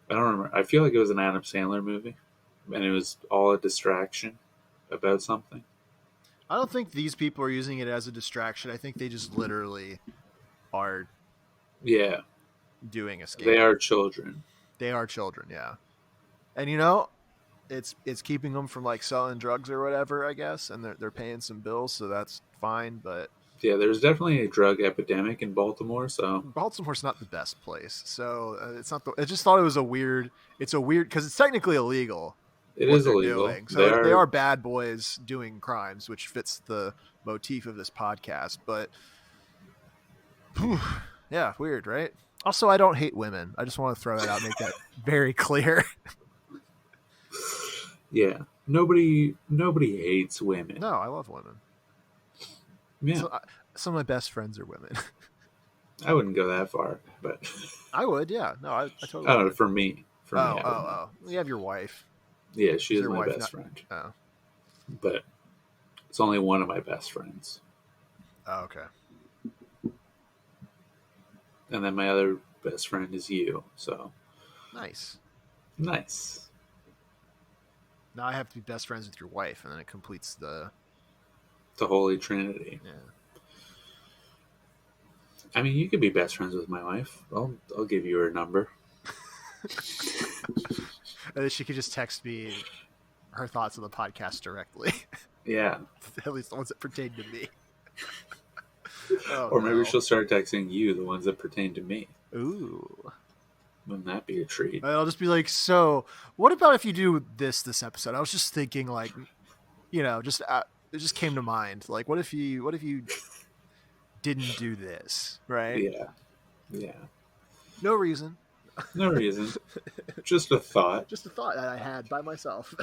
I don't remember. I feel like it was an Adam Sandler movie, and it was all a distraction about something. I don't think these people are using it as a distraction. I think they just literally are doing a scam. They are children. They are children, yeah. And you know, it's keeping them from like selling drugs or whatever, I guess, and they're paying some bills, so that's fine, but yeah, there's definitely a drug epidemic in Baltimore. So Baltimore's not the best place. So it's not. I just thought it was a weird. It's a weird because it's technically illegal. It is illegal. So they are bad boys doing crimes, which fits the motif of this podcast. But yeah, weird, right? Also, I don't hate women. I just want to throw that out, make that very clear. Yeah, nobody hates women. No, I love women. Yeah, so, some of my best friends are women. I wouldn't go that far, but I would. Yeah, no, I totally. Oh, would. For me. Oh, you have your wife. Yeah, she Is is your my wife best not? friend, Oh, but it's only one of my best friends. oh, okay. And then my other best friend is you. So Nice. nice. Now I have to be best friends with your wife, and then it completes the. The Holy Trinity. Yeah. I mean, you could be best friends with my wife. I'll give you her number. And then she could just text me her thoughts on the podcast directly. Yeah. At least the ones that pertain to me. Oh Or maybe no. she'll start texting you the ones that pertain to me. Ooh. Wouldn't that be a treat? And I'll just be like, so what about if you do this episode? I was just thinking, like, just it just came to mind. Like, what if you didn't do this, right? Yeah. Yeah. No reason. No reason. Just a thought. Just a thought that I had by myself.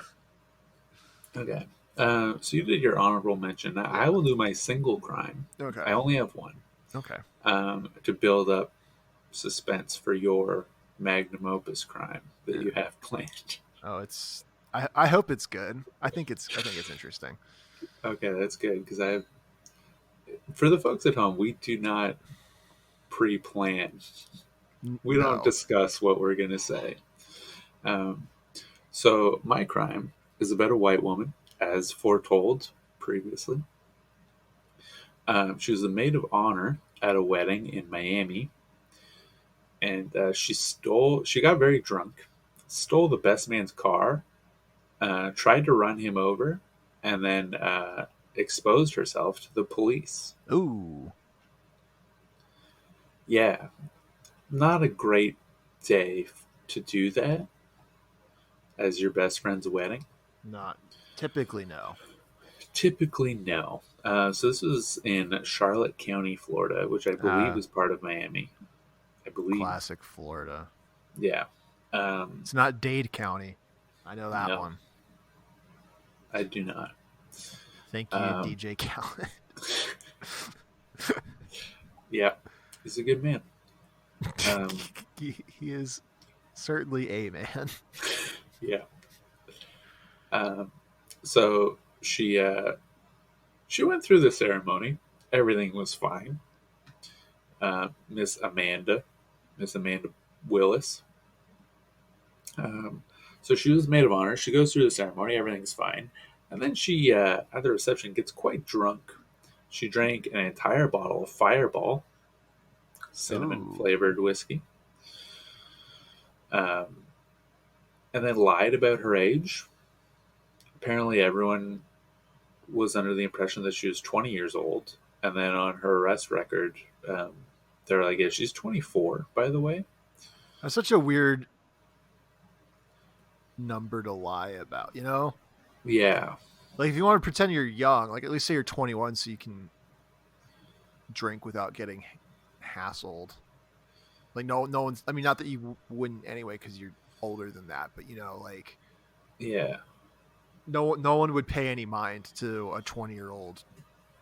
Okay. So you did your honorable mention. Now I will do my single crime. Okay. I only have one. Okay. To build up suspense for your magnum opus crime that you have planned. Oh, it's. I hope it's good. I think it's interesting. Okay, that's good because for the folks at home, we do not pre-plan. We don't No. discuss what we're going to say. So my crime is about a white woman, as foretold previously. She was the maid of honor at a wedding in Miami, and she got very drunk, stole the best man's car, tried to run him over, and then exposed herself to the police. Ooh. Yeah, not a great day to do that as your best friend's wedding. Not typically, no. Typically, no. So this was in Charlotte County, Florida, which I believe is part of Miami. I believe. Classic Florida. Yeah. It's not Dade County. I know that one. I do not. Thank you, DJ Khaled. Yeah, he's a good man. He is certainly a man. Yeah. So she went through the ceremony. Everything was fine. Miss Amanda Willis. So she was maid of honor. She goes through the ceremony. Everything's fine. And then she, at the reception, gets quite drunk. She drank an entire bottle of Fireball, cinnamon-flavored whiskey. And then lied about her age. Apparently everyone was under the impression that she was 20 years old. And then on her arrest record, they're like, yeah, she's 24, by the way. That's such a weird number to lie about, Yeah. Like, if you want to pretend you're young, like, at least say you're 21 so you can drink without getting hassled. Like, no one's, I mean, not that you wouldn't anyway because you're older than that, but, like... Yeah. No one would pay any mind to a 20-year-old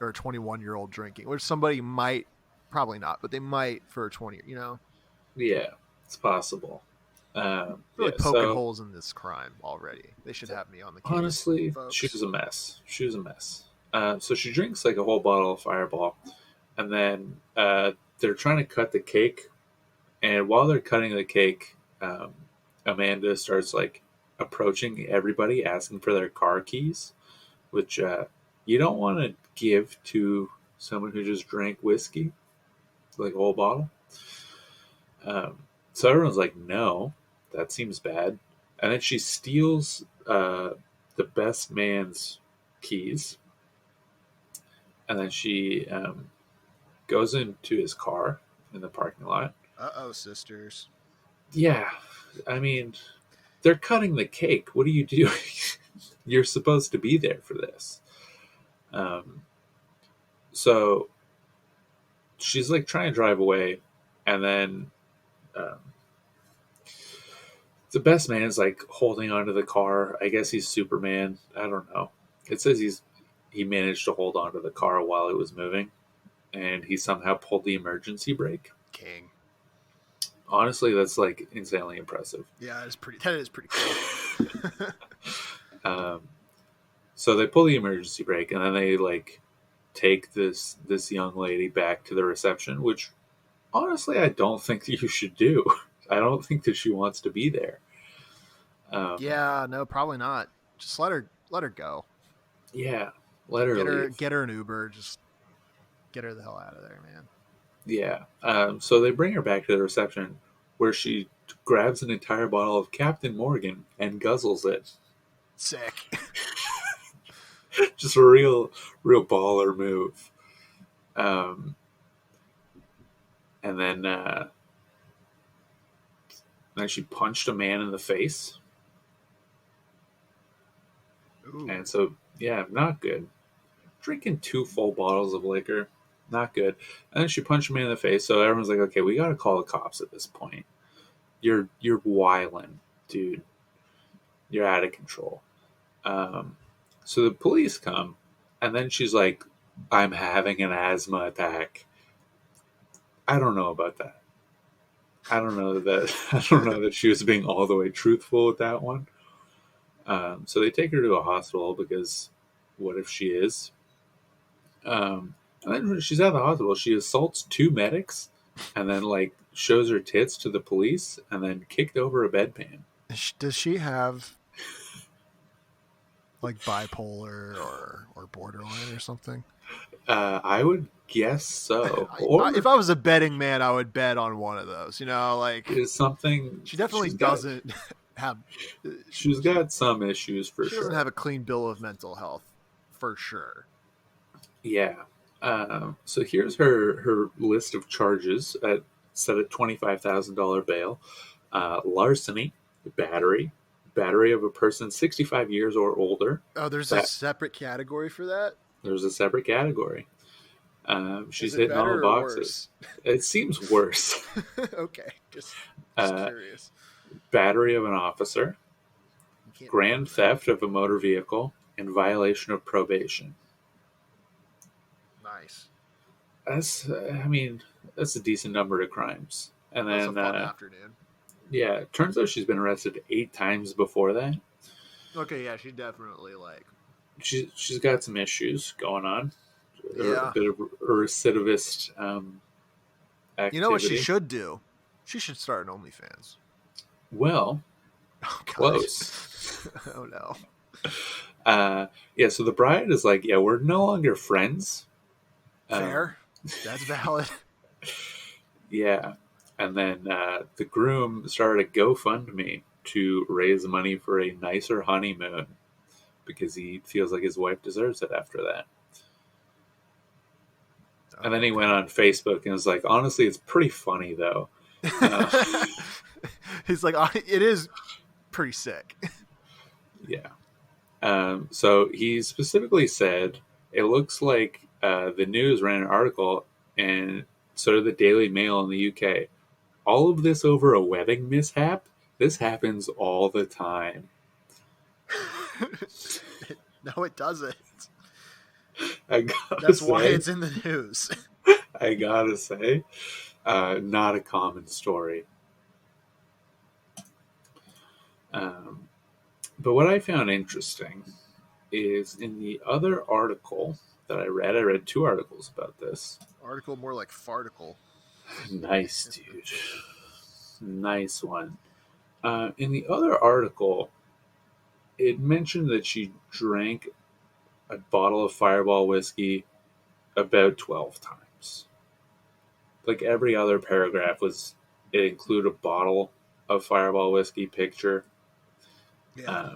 or a 21-year-old drinking, which somebody might, probably not, but they might for a 20, Yeah, it's possible. Really poking holes in this crime already. They should have me on the case. Honestly, folks. she was a mess. So she drinks like a whole bottle of Fireball, and then they're trying to cut the cake. And while they're cutting the cake, Amanda starts like approaching everybody, asking for their car keys, which you don't want to give to someone who just drank whiskey, like a whole bottle. So everyone's like, no, that seems bad. And then she steals the best man's keys. And then she goes into his car in the parking lot. Uh-oh, sisters. Yeah. I mean, they're cutting the cake. What are you doing? You're supposed to be there for this. So she's like trying to drive away. And then the best man is like holding onto the car. I guess he's Superman. I don't know. It says he managed to hold onto the car while it was moving, and he somehow pulled the emergency brake. King. Honestly, that's like insanely impressive. Yeah, that is pretty cool. Um, so they pull the emergency brake, and then they like take this young lady back to the reception, which honestly I don't think you should do. I don't think that she wants to be there. Um, Yeah, no, probably not. Just let her go. yeah, let her leave. Get her an Uber. Just get her the hell out of there, man. Yeah. So they bring her back to the reception, where she grabs an entire bottle of Captain Morgan and guzzles it. Sick. Just a real baller move. Um, and then she punched a man in the face. Ooh. And so, yeah, not good. Drinking 2 full bottles of liquor, not good. And then she punched a man in the face. So everyone's like, okay, we got to call the cops at this point. You're wildin', dude. You're out of control. So the police come, and then she's like, I'm having an asthma attack. I don't know about that. I don't know that I don't know that she was being all the way truthful with that one. So they take her to a hospital because what if she is? And then when she's at the hospital, she assaults 2 medics, and then like shows her tits to the police, and then kicked over a bedpan. Does she have like bipolar or borderline or something? I would guess so. Or If I was a betting man, I would bet on one of those. You know, like is something she definitely doesn't have. She's got some issues for She sure. doesn't have a clean bill of mental health, for sure. Yeah. So here's her list of charges set at $25,000 bail: larceny, battery of a person 65 years or older. Oh, there's a separate category for that. There's a separate category. She's Is it hitting all the better or boxes. It seems worse. Okay, just Uh, curious. battery of an officer, grand theft of a motor vehicle, and violation of probation. Nice. That's a decent number of crimes. And That was then, a fun afternoon. yeah, it turns out she's been arrested 8 times before that. Okay, yeah, she definitely like. She's got some issues going on. Yeah. A bit of a recidivist activity. You know what she should do? She should start an OnlyFans. Well, Oh, God. close. Oh no. Yeah, so the bride is like, yeah, we're no longer friends. Fair. That's valid. Yeah. And then the groom started a GoFundMe to raise money for a nicer honeymoon because he feels like his wife deserves it after that. And then he went on Facebook and was like, honestly, it's pretty funny, though. He's like, it is pretty sick. Yeah. So he specifically said, it looks like the news ran an article, and so did the Daily Mail in the UK. All of this over a wedding mishap? This happens all the time. No, it doesn't. That's why it's in the news. I gotta say, not a common story. But what I found interesting is in the other article that I read 2 articles about this. Article more like farticle. Nice, dude. Nice one. In the other article, it mentioned that she drank a bottle of Fireball whiskey about 12 times. Like every other paragraph it included a bottle of Fireball whiskey picture. Yeah.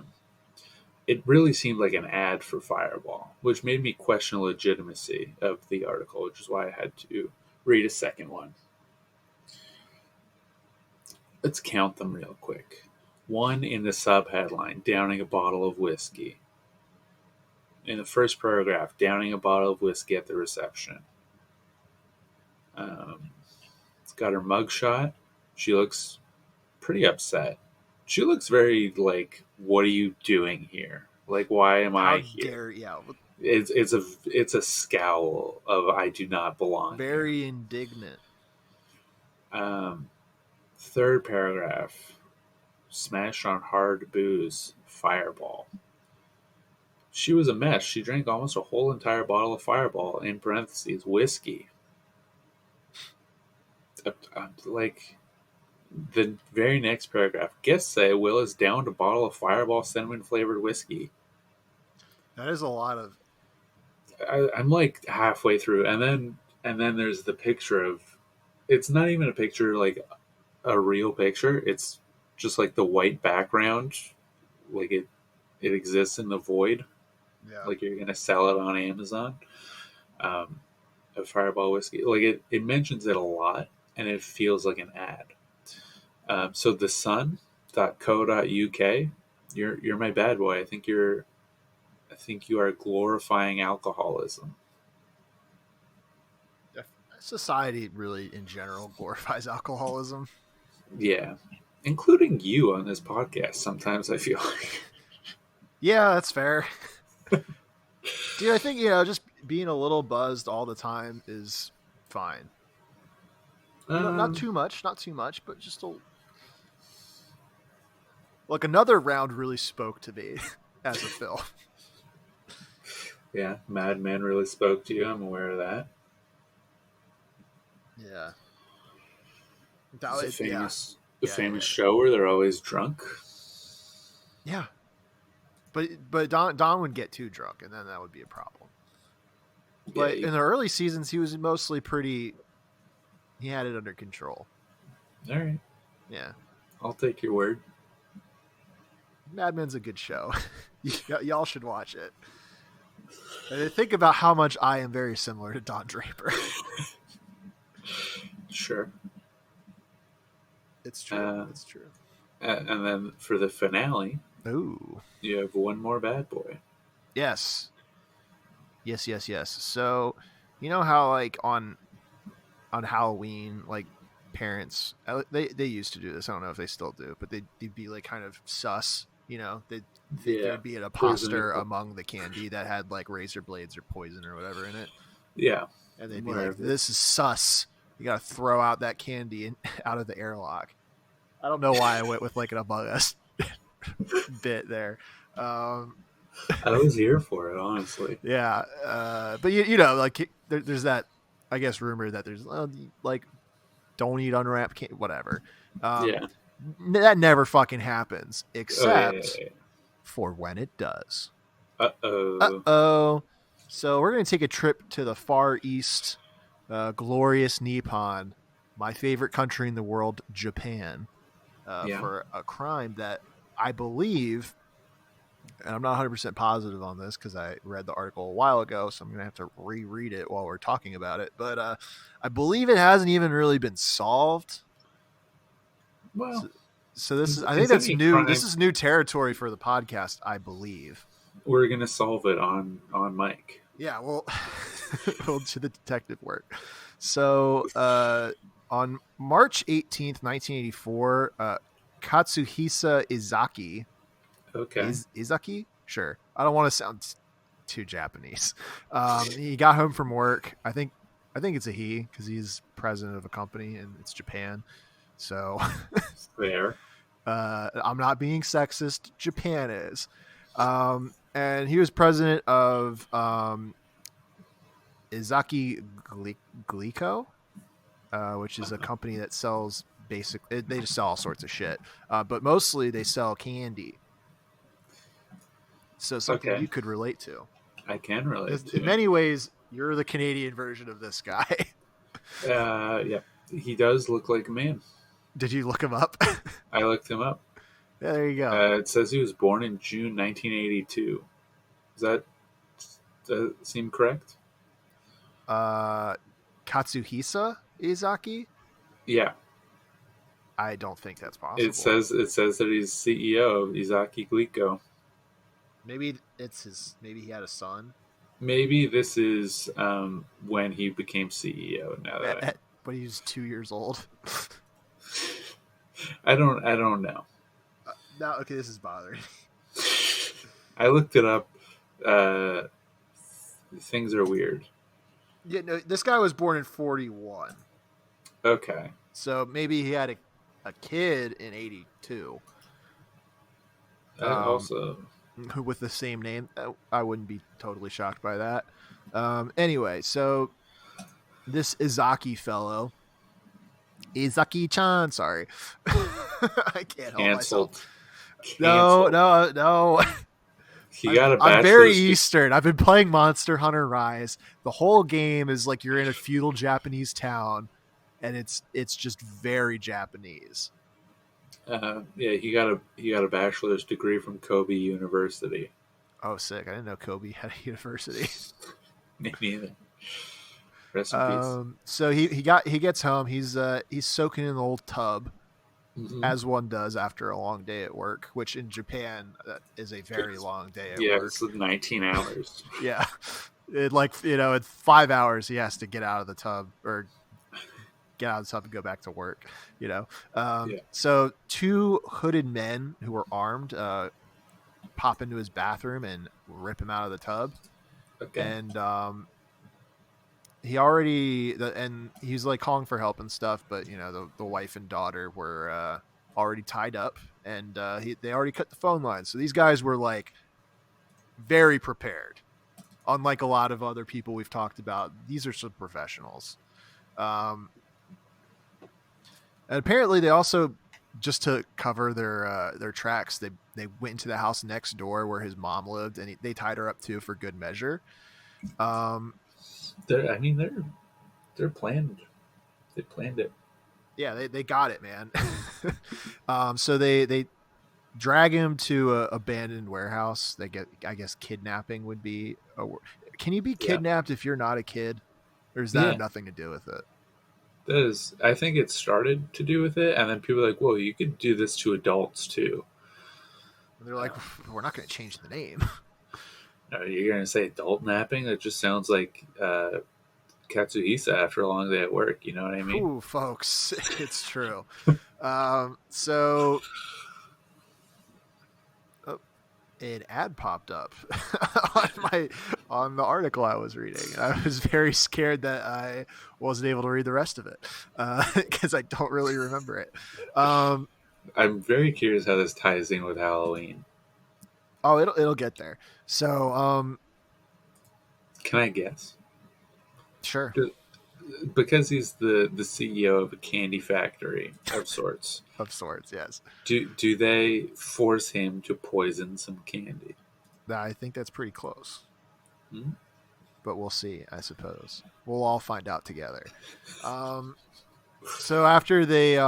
It really seemed like an ad for Fireball, which made me question the legitimacy of the article, which is why I had to read a second one. Let's count them real quick. 1 in the sub-headline, downing a bottle of whiskey. In the first paragraph, downing a bottle of whiskey at the reception. It's got her mugshot. She looks pretty upset. She looks very like, what are you doing here? Like, why am I here? Yeah. It's a scowl of I do not belong. Very here. Indignant. Third paragraph, smashed on hard booze, Fireball. She was a mess. She drank almost a whole entire bottle of Fireball, in parentheses, whiskey. Like, the very next paragraph. Guests say Willis downed a bottle of Fireball cinnamon flavored whiskey. That is a lot of. I'm like halfway through, and then there's the picture of. It's not even a picture like a real picture. It's just like the white background, like it exists in the void. Yeah. Like you're gonna sell it on Amazon. A Fireball whiskey, like it mentions it a lot, and it feels like an ad. So the sun.co.uk, you're my bad boy. I think you are glorifying alcoholism. Society really in general glorifies alcoholism. Yeah, including you on this podcast. Sometimes I feel like. Yeah, that's fair. Dude, I think, just being a little buzzed all the time is fine. Not too much, but just a. Like, another round really spoke to me as a film. Yeah, Mad Men really spoke to you. I'm aware of that. Yeah. It's a famous Yeah. show where they're always drunk. Yeah. But Don would get too drunk, and then that would be a problem. But Yeah, in the early seasons, he was mostly pretty. He had it under control. all right. Yeah. I'll take your word. Mad Men's a good show. Y'all should watch it. And think about how much I am very similar to Don Draper. Sure. It's true. It's true. And then for the finale, Ooh. you have one more bad boy. Yes. So, you know how like on Halloween, like parents, they used to do this. I don't know if they still do, but they'd be like kind of sus. There'd be an imposter among the candy that had like razor blades or poison or whatever in it. Yeah. And they'd be like, "This is sus. You got to throw out that candy out of the airlock." I don't know why I went with like an Among Us bit there. I was here for it, honestly. Yeah, but like there's that, I guess, rumor that there's like don't eat unwrapped candy, whatever. Yeah. That never fucking happens, except yeah. for when it does. Uh-oh. So we're going to take a trip to the Far East, glorious Nippon, my favorite country in the world, Japan, for a crime that I believe, and I'm not 100% positive on this because I read the article a while ago, so I'm going to have to reread it while we're talking about it, but I believe it hasn't even really been solved. Well, so this is, I think that's new. Crime. This is new territory for the podcast, I believe. We're going to solve it on mic. Yeah, we'll do the detective work. So on March 18th, 1984, Katsuhisa Izaki. Okay. Izaki? Sure. I don't want to sound too Japanese. He got home from work. I think it's a he because he's president of a company and it's Japan. So fair. I'm not being sexist. Japan is. And he was president of Izaki Glico, which is a company that sells they just sell all sorts of shit. But mostly they sell candy. So something you could relate to. I can relate to. In many ways, you're the Canadian version of this guy. Yeah. He does look like a man. Did you look him up? I looked him up. Yeah, there you go. It says he was born in June 1982. Does that seem correct? Katsuhisa Izaki? Yeah. I don't think that's possible. It says that he's CEO of Izaki Glico. Maybe maybe he had a son. Maybe this is when he became CEO. But he's 2 years old. I don't know. No, okay, this is bothering me. I looked it up. Things are weird. Yeah, no, this guy was born in 41. Okay. So maybe he had a kid in 82. Also, with the same name. I wouldn't be totally shocked by that. Anyway, so this Izaki fellow, Izaki-chan, sorry, I can't help myself. Canceled. No, Canceled. no. He got a I'm very bachelor's. Eastern. I've been playing Monster Hunter Rise. The whole game is like you're in a feudal Japanese town, and it's just very Japanese. Yeah, he got a bachelor's degree from Kobe University. Oh, sick! I didn't know Kobe had a university. Me neither. Rest in peace. So he gets home. He's soaking in the old tub, Mhm. as one does after a long day at work, which in Japan is a very long day at Yeah, work. it's 19 hours. Yeah, in 5 hours he has to get out of the tub or get out of the tub and go back to work. Yeah. So two hooded men who were armed pop into his bathroom and rip him out of the tub. Okay. And he's like calling for help and stuff, but the wife and daughter were already tied up, and they already cut the phone line. So these guys were like very prepared, unlike a lot of other people we've talked about. These are some professionals. And apparently they also, just to cover their tracks, they went into the house next door where his mom lived, and they tied her up too for good measure. They're planned. They planned it. Yeah, they got it, man. So they drag him to a abandoned warehouse. They get, I guess, kidnapping would be. Can you be kidnapped if you're not a kid, or does that have nothing to do with it? I think it started to do with it, and then people are like, "Whoa, you could do this to adults too." And they're like, "We're not going to change the name." No, you're going to say adult napping? That just sounds like Katsuhisa after a long day at work. You know what I mean? Ooh, folks, it's true. So an ad popped up on the article I was reading, and I was very scared that I wasn't able to read the rest of it because I don't really remember it. I'm very curious how this ties in with Halloween. Oh, it'll get there. So, can I guess? Sure. Because he's the CEO of a candy factory of sorts. Of sorts, yes. Do they force him to poison some candy? I think that's pretty close. Hmm? But we'll see, I suppose. We'll all find out together. So after they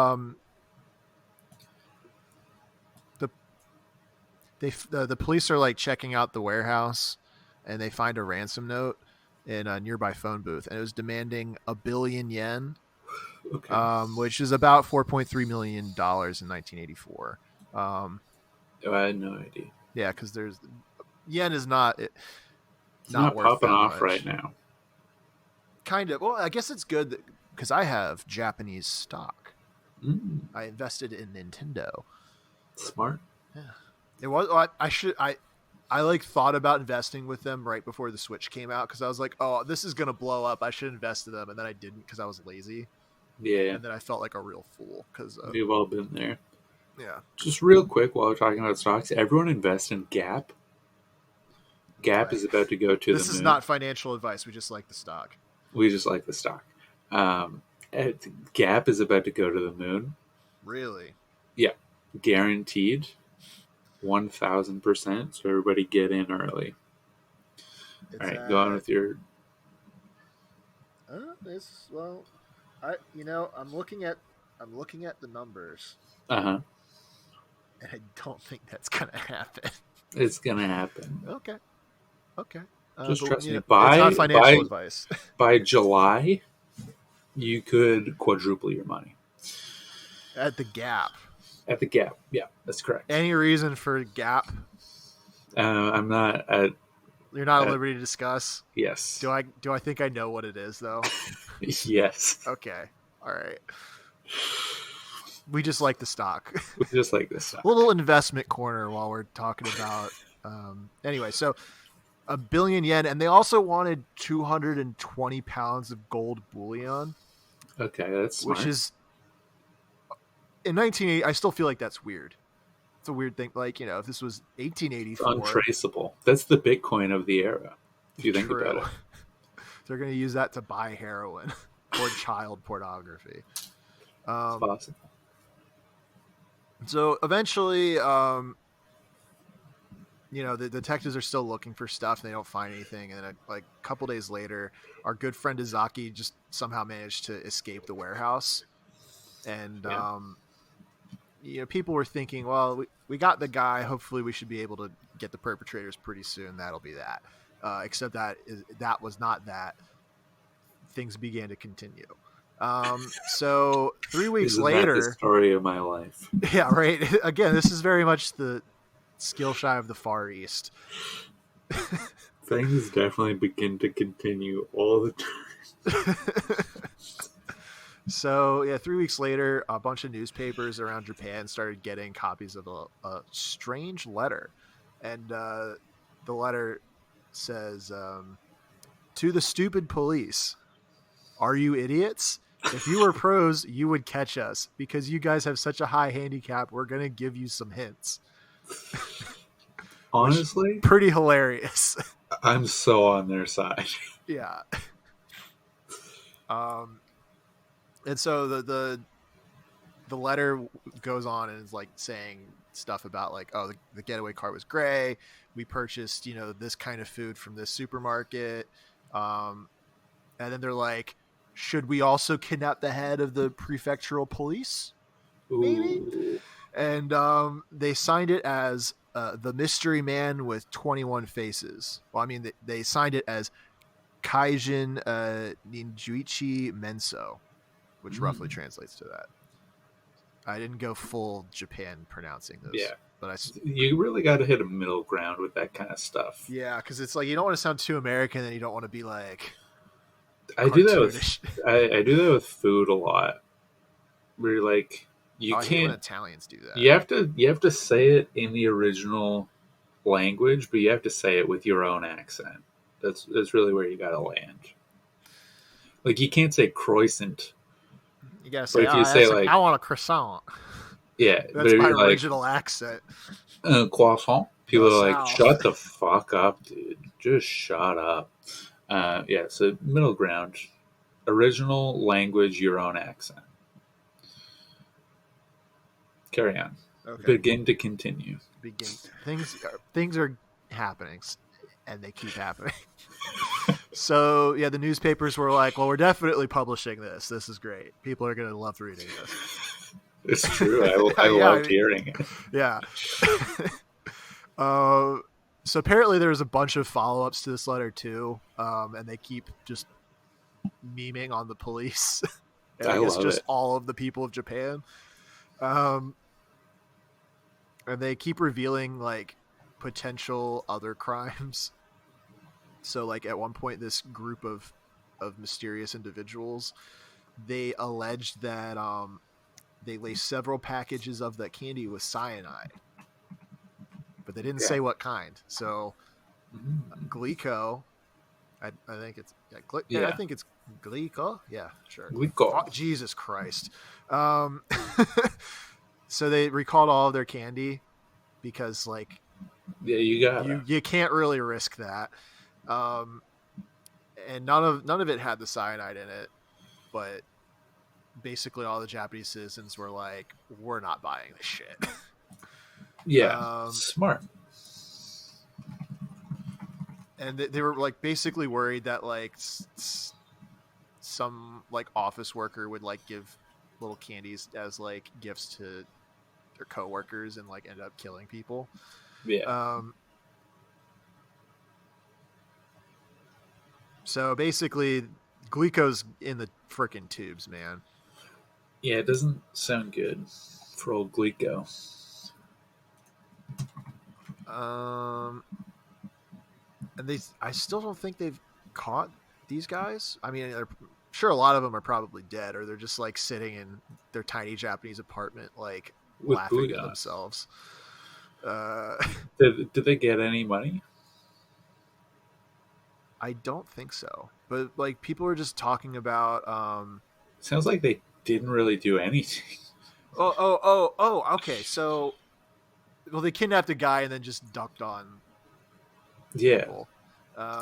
the police are like checking out the warehouse, and they find a ransom note in a nearby phone booth, and it was demanding 1 billion yen, Okay. which is about $4.3 million in 1984. I had no idea. Yeah, because there's yen is not It's not worth popping that off much. right now. Kind of. Well, I guess it's good because I have Japanese stock. I invested in Nintendo. Smart. Yeah. It was. I like thought about investing with them right before the Switch came out because I was like, oh, this is gonna blow up. I should invest in them, and then I didn't because I was lazy. Yeah. And then I felt like a real fool because We've all been there. yeah. Just real quick while we're talking about stocks, everyone invest in Gap. Gap is about to go to the moon. This is not financial advice. We just like the stock. We just like the stock. Gap is about to go to the moon. Really? Yeah. Guaranteed. 1,000%. So everybody get in early. All right, go on with your. I'm looking at the numbers, And I don't think that's gonna happen. it's gonna happen. Okay. Just trust me. It's not financial advice. By July, you could quadruple your money. At the Gap. At the Gap. Yeah, that's correct. Any reason for Gap? I'm not at. You're not at liberty to discuss? Yes. Do I think I know what it is, though? Yes. Okay. All right. We just like the stock. We just like this stock. A little investment corner while we're talking about. Anyway, so 1 billion yen, and they also wanted 220 pounds of gold bullion. Okay, that's smart. Which is in 1980. I still feel like that's weird. it's a weird thing. Like, you know, if this was It's 1884, untraceable. That's the Bitcoin of the era, if you think about true. it. They're going to use that to buy heroin or child pornography. It's possible. So eventually, you know, the detectives are still looking for stuff and they don't find anything. And then a couple days later, our good friend Izaki just somehow managed to escape the warehouse. And, Yeah. you know, people were thinking, well, we got the guy. Hopefully we should be able to get the perpetrators pretty soon. That'll be that. Except that was not that. Things began to continue. So 3 weeks Isn't that the later, story of my life? yeah, right. Again, this is very much the Skillshy of the Far East. Things definitely begin to continue all the time. So yeah, 3 weeks later, a bunch of newspapers around Japan started getting copies of a strange letter, and the letter says, "To the stupid police, are you idiots? If you were pros, you would catch us. Because you guys have such a high handicap, we're gonna give you some hints." Honestly, Pretty hilarious. I'm so on their side. Yeah. And so the letter goes on and is like saying stuff about like, oh, the getaway car was gray. We purchased, you know, this kind of food from this supermarket. And then they're like, should we also kidnap the head of the prefectural police? Maybe. Ooh. And they signed it as the mystery man with 21 faces. Well, I mean, they signed it as Kaijin Ninjuichi Menso, which roughly translates to that. I didn't go full Japan pronouncing this. Yeah. But You really got to hit a middle ground with that kind of stuff. yeah, because it's like you don't want to sound too American, and you don't want to be like. I do that with I do that with food a lot. Where you're like, you I hate can't. when Italians do that. You have to say it in the original language, but you have to say it with your own accent. That's really where you got to land. Like you can't say croissant. You gotta say, But if you say like, I want a croissant. yeah, That's my like, original accent. Croissant. People are like, Croissant. shut the fuck up, dude. Just shut up. Yeah, so middle ground. Original language, your own accent. Carry on. Okay. Begin to continue. Things are happening, and they keep happening. So yeah, the newspapers were like, well, we're definitely publishing this. This is great. People are going to love reading this. It's true. I loved hearing it. Yeah. So apparently there's a bunch of follow-ups to this letter too, and they keep just memeing on the police. And I guess just all of the people of Japan. And they keep revealing like potential other crimes. So like at one point, this group of mysterious individuals, they alleged that they laced several packages of that candy with cyanide, but they didn't say what kind. So Glico, I think it's I think it's Glico. Yeah, sure. Glico. Oh, Jesus Christ. So they recalled all of their candy because like you can't really risk that. And none of it had the cyanide in it, but basically all the Japanese citizens were like, we're not buying this shit. Yeah. Smart. And they were like basically worried that like some like office worker would like give little candies as like gifts to their coworkers and like end up killing people. Yeah. So basically, Glico's in the frickin' tubes, man. Yeah, it doesn't sound good for old Glico. And I still don't think they've caught these guys. I mean, I'm sure a lot of them are probably dead, or they're just like sitting in their tiny Japanese apartment, like with laughing to themselves. Did they get any money? I don't think so, but like people were just talking about. Sounds like they didn't really do anything. Oh. Okay, so Well, they kidnapped a guy and then just ducked on Yeah,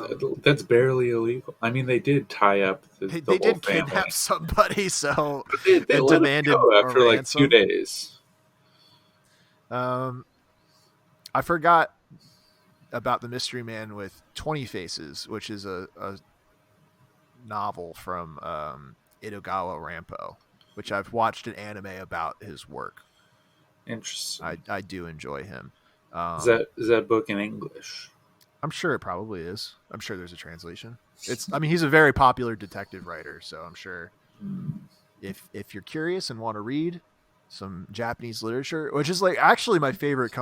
people. that's barely illegal. I mean, they did tie up the They whole did family. kidnap somebody, so But they and let him demanded go a after like 2 ransom. days. Um, I forgot about the Mystery Man with 20 Faces, which is a novel from Itogawa Rampo, which I've watched an anime about his work. Interesting. I do enjoy him. Is that book in English? I'm sure it probably is. I'm sure there's a translation. I mean, he's a very popular detective writer, so I'm sure if you're curious and want to read some Japanese literature, which is like actually my favorite,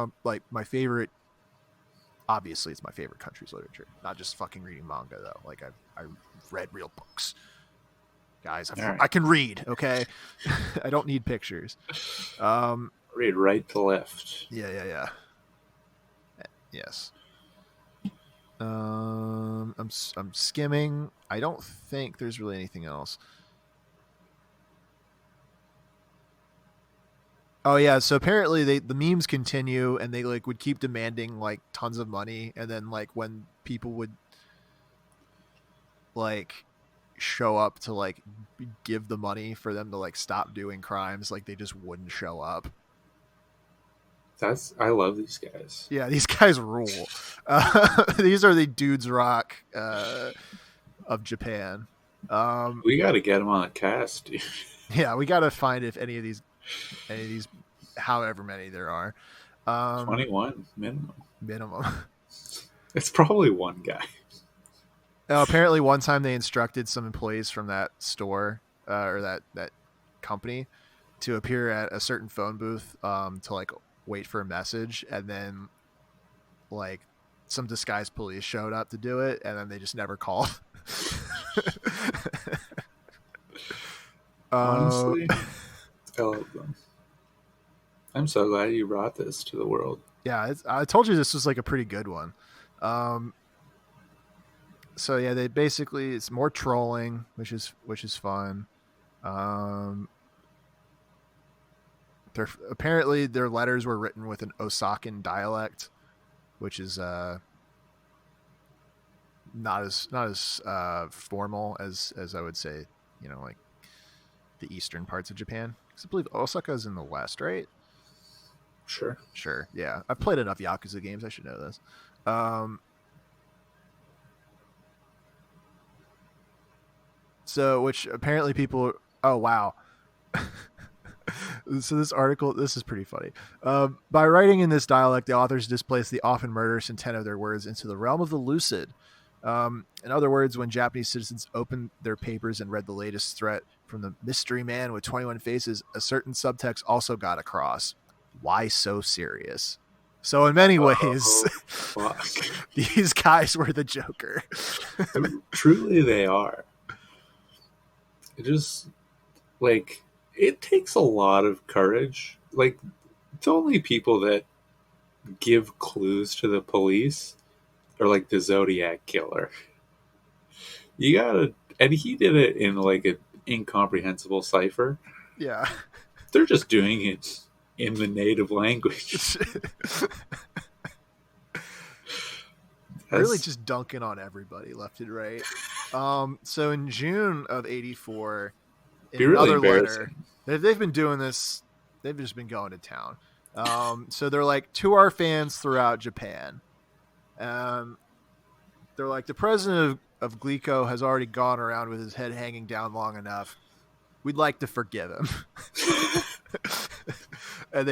obviously it's my favorite country's literature, not just fucking reading manga though. Like I read real books, guys. All right. I can read. Okay, I don't need pictures. Read right to left. Yeah. Yes. I'm skimming. I don't think there's really anything else. Oh yeah, so apparently the memes continue and they like would keep demanding like tons of money, and then like when people would like show up to like give the money for them to like stop doing crimes, like they just wouldn't show up. I love these guys. Yeah, these guys rule. These are the dudes rock of Japan. We got to get them on a cast, dude. Yeah, we got to find if any of these, however many there are, 21 minimum. It's probably one guy. Apparently, one time they instructed some employees from that store or that company to appear at a certain phone booth to like wait for a message, and then like some disguised police showed up to do it, and then they just never called. Honestly, I love them. I'm so glad you brought this to the world. Yeah, I told you this was like a pretty good one. So yeah, they basically it's more trolling, which is fun. Apparently their letters were written with an Osakan dialect, which is not as formal as I would say, like the eastern parts of Japan. Because I believe Osaka is in the west, right? Sure. Yeah, I've played enough Yakuza games. I should know this. So, which apparently people. Oh wow. So this article, this is pretty funny. By writing in this dialect, the authors displace the often murderous intent of their words into the realm of the lucid. In other words, when Japanese citizens opened their papers and read the latest threat from the mystery man with 21 faces, a certain subtext also got across. Why so serious? So in many ways, these guys were the Joker. I mean, truly they are. It just, like, it takes a lot of courage. Like, it's only people that give clues to the police are like the Zodiac killer. You gotta, and he did it in like an incomprehensible cipher. Yeah. They're just doing it in the native language. Really just dunking on everybody left and right. So in June of 1984, in another letter, they've been doing this. They've just been going to town. So they're like, to our fans throughout Japan. They're like, the president of Glico has already gone around with his head hanging down long enough. We'd like to forgive him. And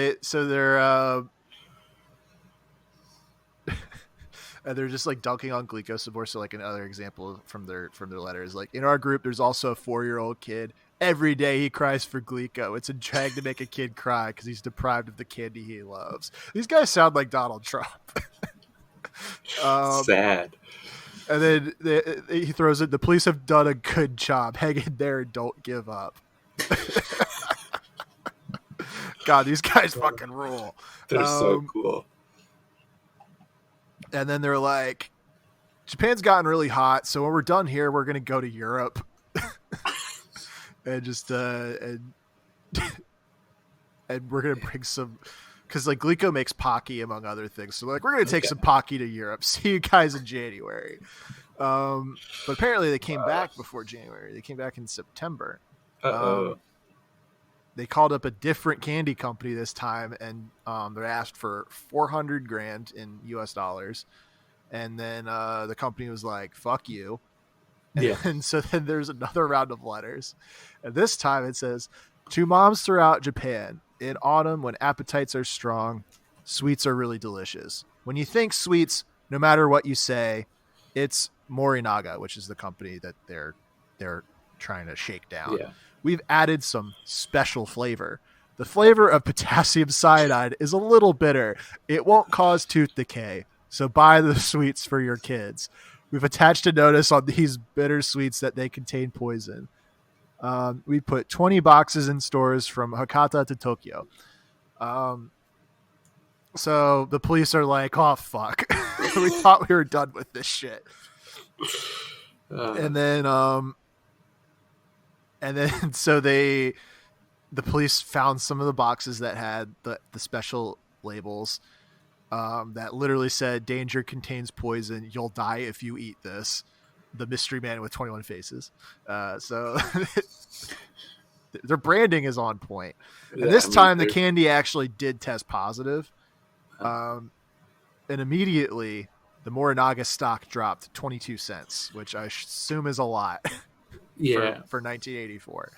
they're just like dunking on Glico Sabor. So like another example from their letter is like, in our group, there's also a 4-year-old kid. Every day he cries for Glico. It's a drag to make a kid cry because he's deprived of the candy he loves. These guys sound like Donald Trump. Sad. And then he throws it. The police have done a good job. Hang in there and don't give up. God, these guys fucking rule. They're so cool. And then they're like, Japan's gotten really hot, so when we're done here, we're gonna go to Europe. And just and we're gonna bring some because like Glico makes Pocky among other things. So like we're gonna take Okay. some Pocky to Europe. See you guys in January. But apparently they came back before January. They came back in September. Uh-oh. They called up a different candy company this time, and they asked for $400,000 in US dollars. And then the company was like, "Fuck you." Yeah. And so then there's another round of letters. And this time it says, "To moms throughout Japan, in autumn when appetites are strong, sweets are really delicious. When you think sweets, no matter what you say, it's Morinaga," which is the company that they're trying to shake down. Yeah. "We've added some special flavor. The flavor of potassium cyanide is a little bitter. It won't cause tooth decay, so buy the sweets for your kids. We've attached a notice on these bitter sweets that they contain poison. We put 20 boxes in stores from Hakata to Tokyo." So the police are like, "Oh, fuck." We thought we were done with this shit. And then so the police found some of the boxes that had the special labels that literally said, "Danger contains poison. You'll die if you eat this. The mystery man with 21 faces." So their branding is on point. And this time the candy actually did test positive. And immediately the Morinaga stock dropped 22 cents, which I assume is a lot. Yeah. For 1984.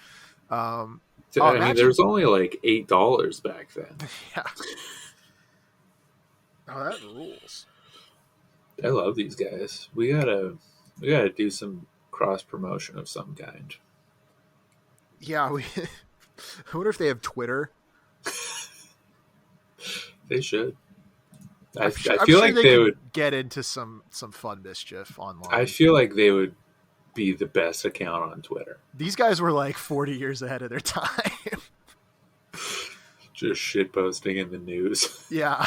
I mean, there was only like $8 back then. Yeah. Oh, that rules. I love these guys. We gotta do some cross promotion of some kind. Yeah, I wonder if they have Twitter. They should. I I'm feel sure like they they could would get into some fun mischief online. I feel like they would be the best account on Twitter. These guys were like 40 years ahead of their time. Just shit posting in the news. Yeah.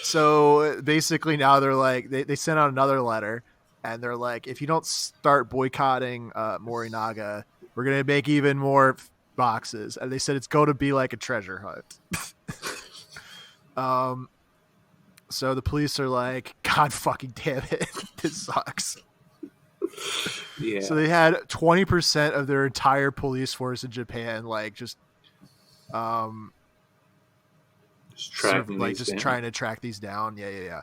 So basically now they're like, they sent out another letter and they're like, "If you don't start boycotting Morinaga, we're going to make even more boxes." And they said it's going to be like a treasure hunt. So the police are like, "God fucking damn it. This sucks." Yeah. So they had 20% of their entire police force in Japan, like just tracking like these just down. trying to track these down. Yeah.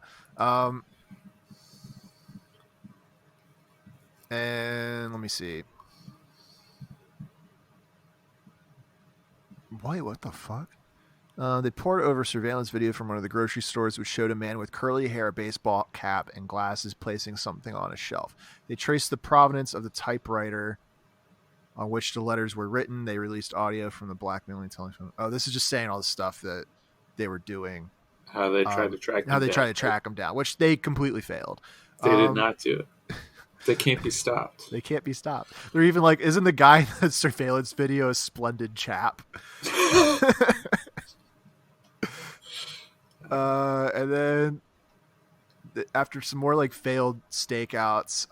And let me see. Wait, what the fuck? They poured over surveillance video from one of the grocery stores, which showed a man with curly hair, a baseball cap, and glasses placing something on a shelf. They traced the provenance of the typewriter on which the letters were written. They released audio from the blackmailing telephone. Oh, this is just saying all the stuff that they were doing. How they tried to track them How they down. tried to track them down, which they completely failed. They did not do it. They can't be stopped. They can't be stopped. They're even like, isn't the guy in the surveillance video a splendid chap? And then after some more like failed stakeouts,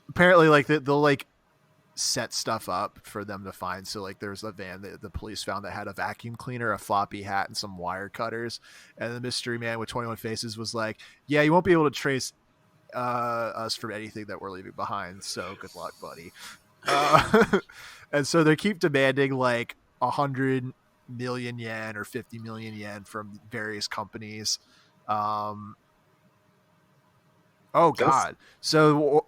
apparently like they'll like set stuff up for them to find. So like there's a van that the police found that had a vacuum cleaner, a floppy hat, and some wire cutters. And the mystery man with 21 faces was like, "Yeah, you won't be able to trace us from anything that we're leaving behind. So good luck, buddy." And so they keep demanding like 100 million yen or 50 million yen from various companies. Oh God. So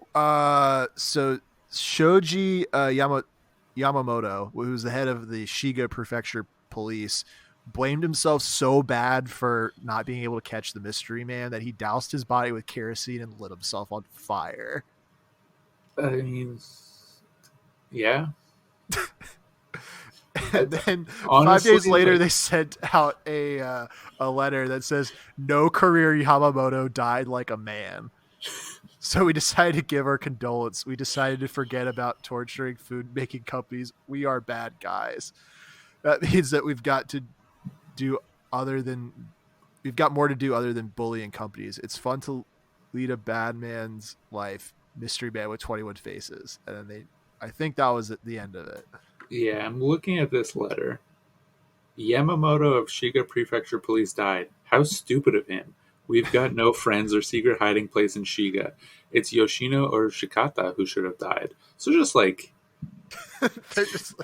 Shoji Yamamoto, who's the head of the Shiga Prefecture Police, blamed himself so bad for not being able to catch the mystery man that he doused his body with kerosene and lit himself on fire. I mean, yeah. And then Honestly, 5 days later, like, they sent out a letter that says, "No career Yamamoto died like a man. So we decided to give our condolence. We decided to forget about torturing food-making companies. We are bad guys." That means that we've got more to do other than bullying companies. It's fun to lead a bad man's life, mystery man with 21 faces, and then I think that was at the end of it. Yeah, I'm looking at this letter. Yamamoto of Shiga Prefecture Police died. How stupid of him. We've got no friends or secret hiding place in Shiga. It's Yoshino or Shikata who should have died. So just like, They're just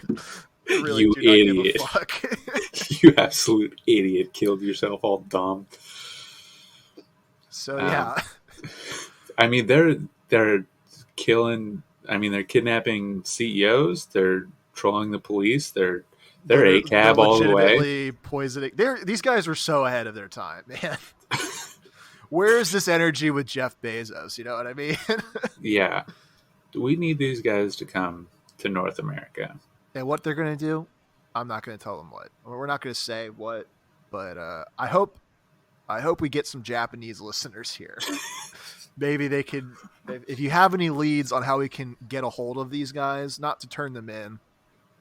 they really you do not idiot. give a fuck. You absolute idiot, killed yourself all dumb. So yeah, I mean, they're killing. I mean, they're kidnapping CEOs. They're trolling the police. They're ACAB all the way. Legitimately poisoning. These guys were so ahead of their time, man. Where is this energy with Jeff Bezos? You know what I mean? Yeah, we need these guys to come to North America. And what they're going to do, I'm not going to tell them what. We're not going to say what, but I hope we get some Japanese listeners here. Maybe they could, if you have any leads on how we can get a hold of these guys, not to turn them in.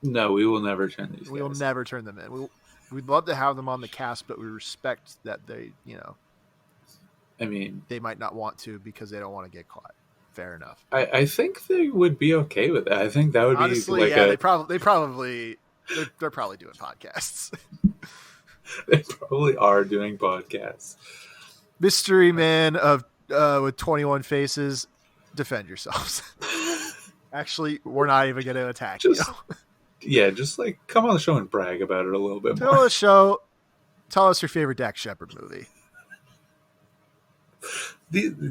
No, we will never turn these guys. We will never turn them in. We'd love to have them on the cast, but we respect that they, I mean, they might not want to because they don't want to get caught. Fair enough. I think they would be okay with that. I think that would Honestly, be like yeah, they're probably doing podcasts. They probably are doing podcasts. Mystery man of with 21 faces, defend yourselves. Actually, we're not even going to attack you. Yeah, just like come on the show and brag about it a little bit more. Tell us your favorite Dak Shepard movie.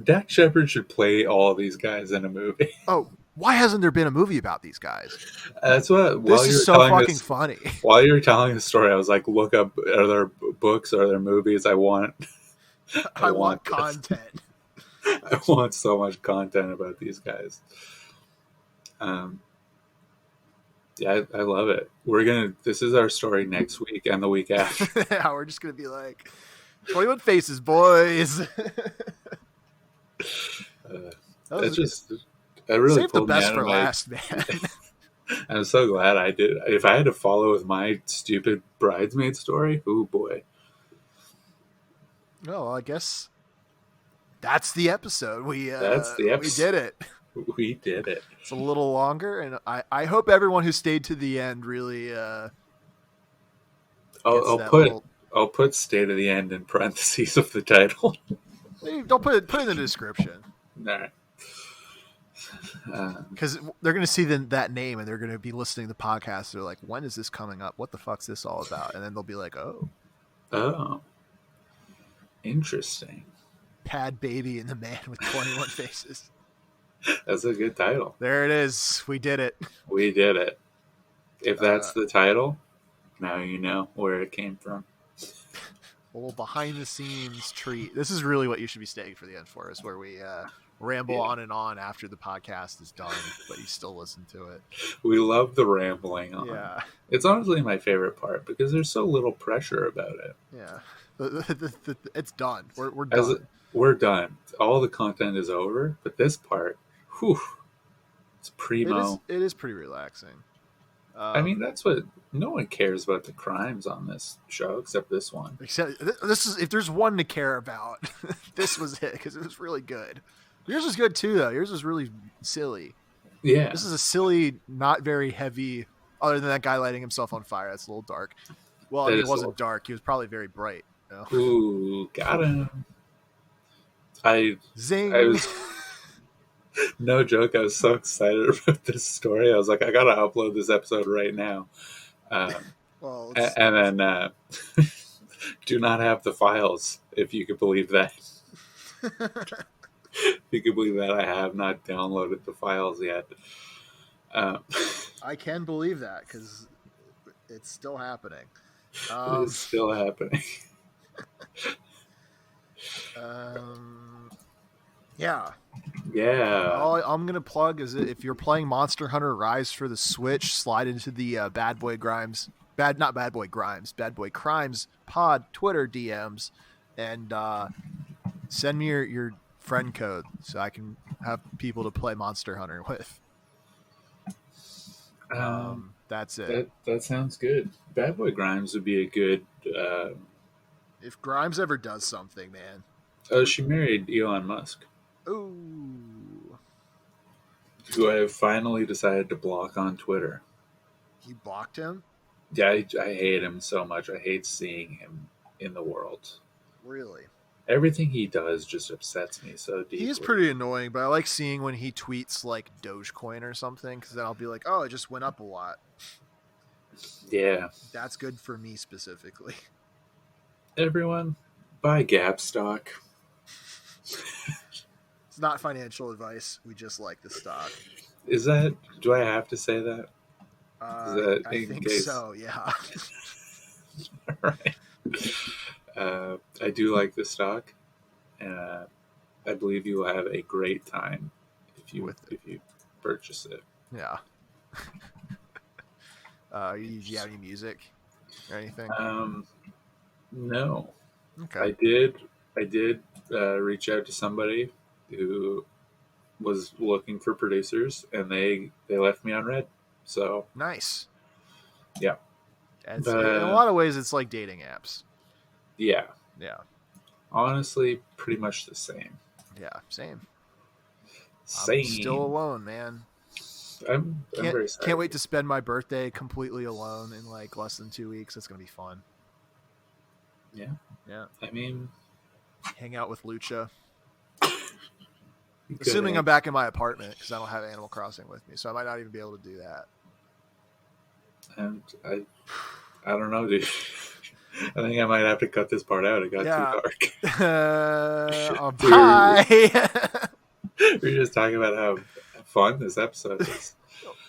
Dak Shepard should play all these guys in a movie. Oh, why hasn't there been a movie about these guys? That's what. This is so fucking funny. While you were telling the story, I was like, look up, are there books, are there movies? I want content. I want so much content about these guys. Yeah, I love it. This is our story next week and the week after. Yeah, we're just gonna be like 21 faces, boys. I really saved the pulled me best out for of my- last, man. I'm so glad I did. If I had to follow with my stupid bridesmaid story, oh boy. Well, I guess that's the episode. That's the episode. We did it. We did it. It's a little longer, and I hope everyone who stayed to the end really. I'll put "State of the End" in parentheses of the title. Don't put it in the description. All right. Because they're going to see that name and they're going to be listening to the podcast. They're like, when is this coming up? What the fuck's this all about? And then they'll be like, oh, interesting. Bhad, Bhabie, and the Man with 21 Faces. That's a good title. There it is. We did it. We did it. If that's the title, now you know where it came from. A little behind the scenes treat. This is really what you should be staying for the end for, is where we ramble on and on after the podcast is done, but you still listen to it. We love the rambling on. Yeah. It's honestly my favorite part because there's so little pressure about it. Yeah. It's done. We're done. We're done. All the content is over, but this part, whew, it's primo. It is pretty relaxing. I mean, that's what no one cares about the crimes on this show except this one. Except this is, if there's one to care about, this was it, because it was really good. Yours was good too, though. Yours was really silly. Yeah, this is a silly, not very heavy. Other than that guy lighting himself on fire, that's a little dark. Well, I mean, it wasn't dark. He was probably very bright. You know? Ooh, got him. Zing. I was no joke. I was so excited about this story. I was like, I gotta upload this episode right now. And then do not have the files, if you could believe that. If you could believe that, I have not downloaded the files yet. I can believe that because it's still happening. It's still happening. Yeah. All I'm gonna plug is if you're playing Monster Hunter Rise for the Switch, slide into the Bad Boy Crimes pod Twitter DMs and send me your friend code so I can have people to play Monster Hunter with. That's it. That sounds good. Bad Boy Grimes would be a good. If Grimes ever does something, man. Oh, she married Elon Musk. Ooh. who I have finally decided to block on Twitter. You blocked him? Yeah, I hate him so much. I hate seeing him in the world. Really? Everything he does just upsets me so He's deeply. pretty annoying, but I like seeing when he tweets like Dogecoin or something, because then I'll be like, oh, it just went up a lot. Yeah. That's good for me specifically. Everyone, buy Gap stock. It's not financial advice. We just like the stock. Is that, do I have to say that? Is that I in think case? so. Yeah. Right. I do like the stock. I believe you will have a great time With it. if you purchase it. Yeah. Do you have any music or anything? No, Okay. I did reach out to somebody who was looking for producers, and they left me on red. So Nice. yeah, It's, in a uh, lot of ways, it's like dating apps. yeah. Yeah. Honestly, pretty much the same. Yeah. Same. Same. I'm still alone, man. I'm very sorry. Can't wait to spend my birthday completely alone in like less than 2 weeks. It's gonna be fun. Yeah. Yeah. I mean, Hang out with Lucha. you could Assuming have- I'm back in my apartment because I don't have Animal Crossing with me, so I might not even be able to do that. And I don't know, dude. I think I might have to cut this part out. It got too dark. Bye. We're just talking about how fun this episode is.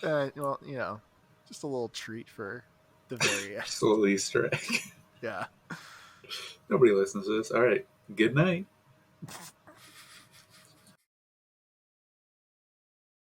Well, just a little treat for the very end. Just a little Easter egg. Yeah. Nobody listens to this. All right. Good night.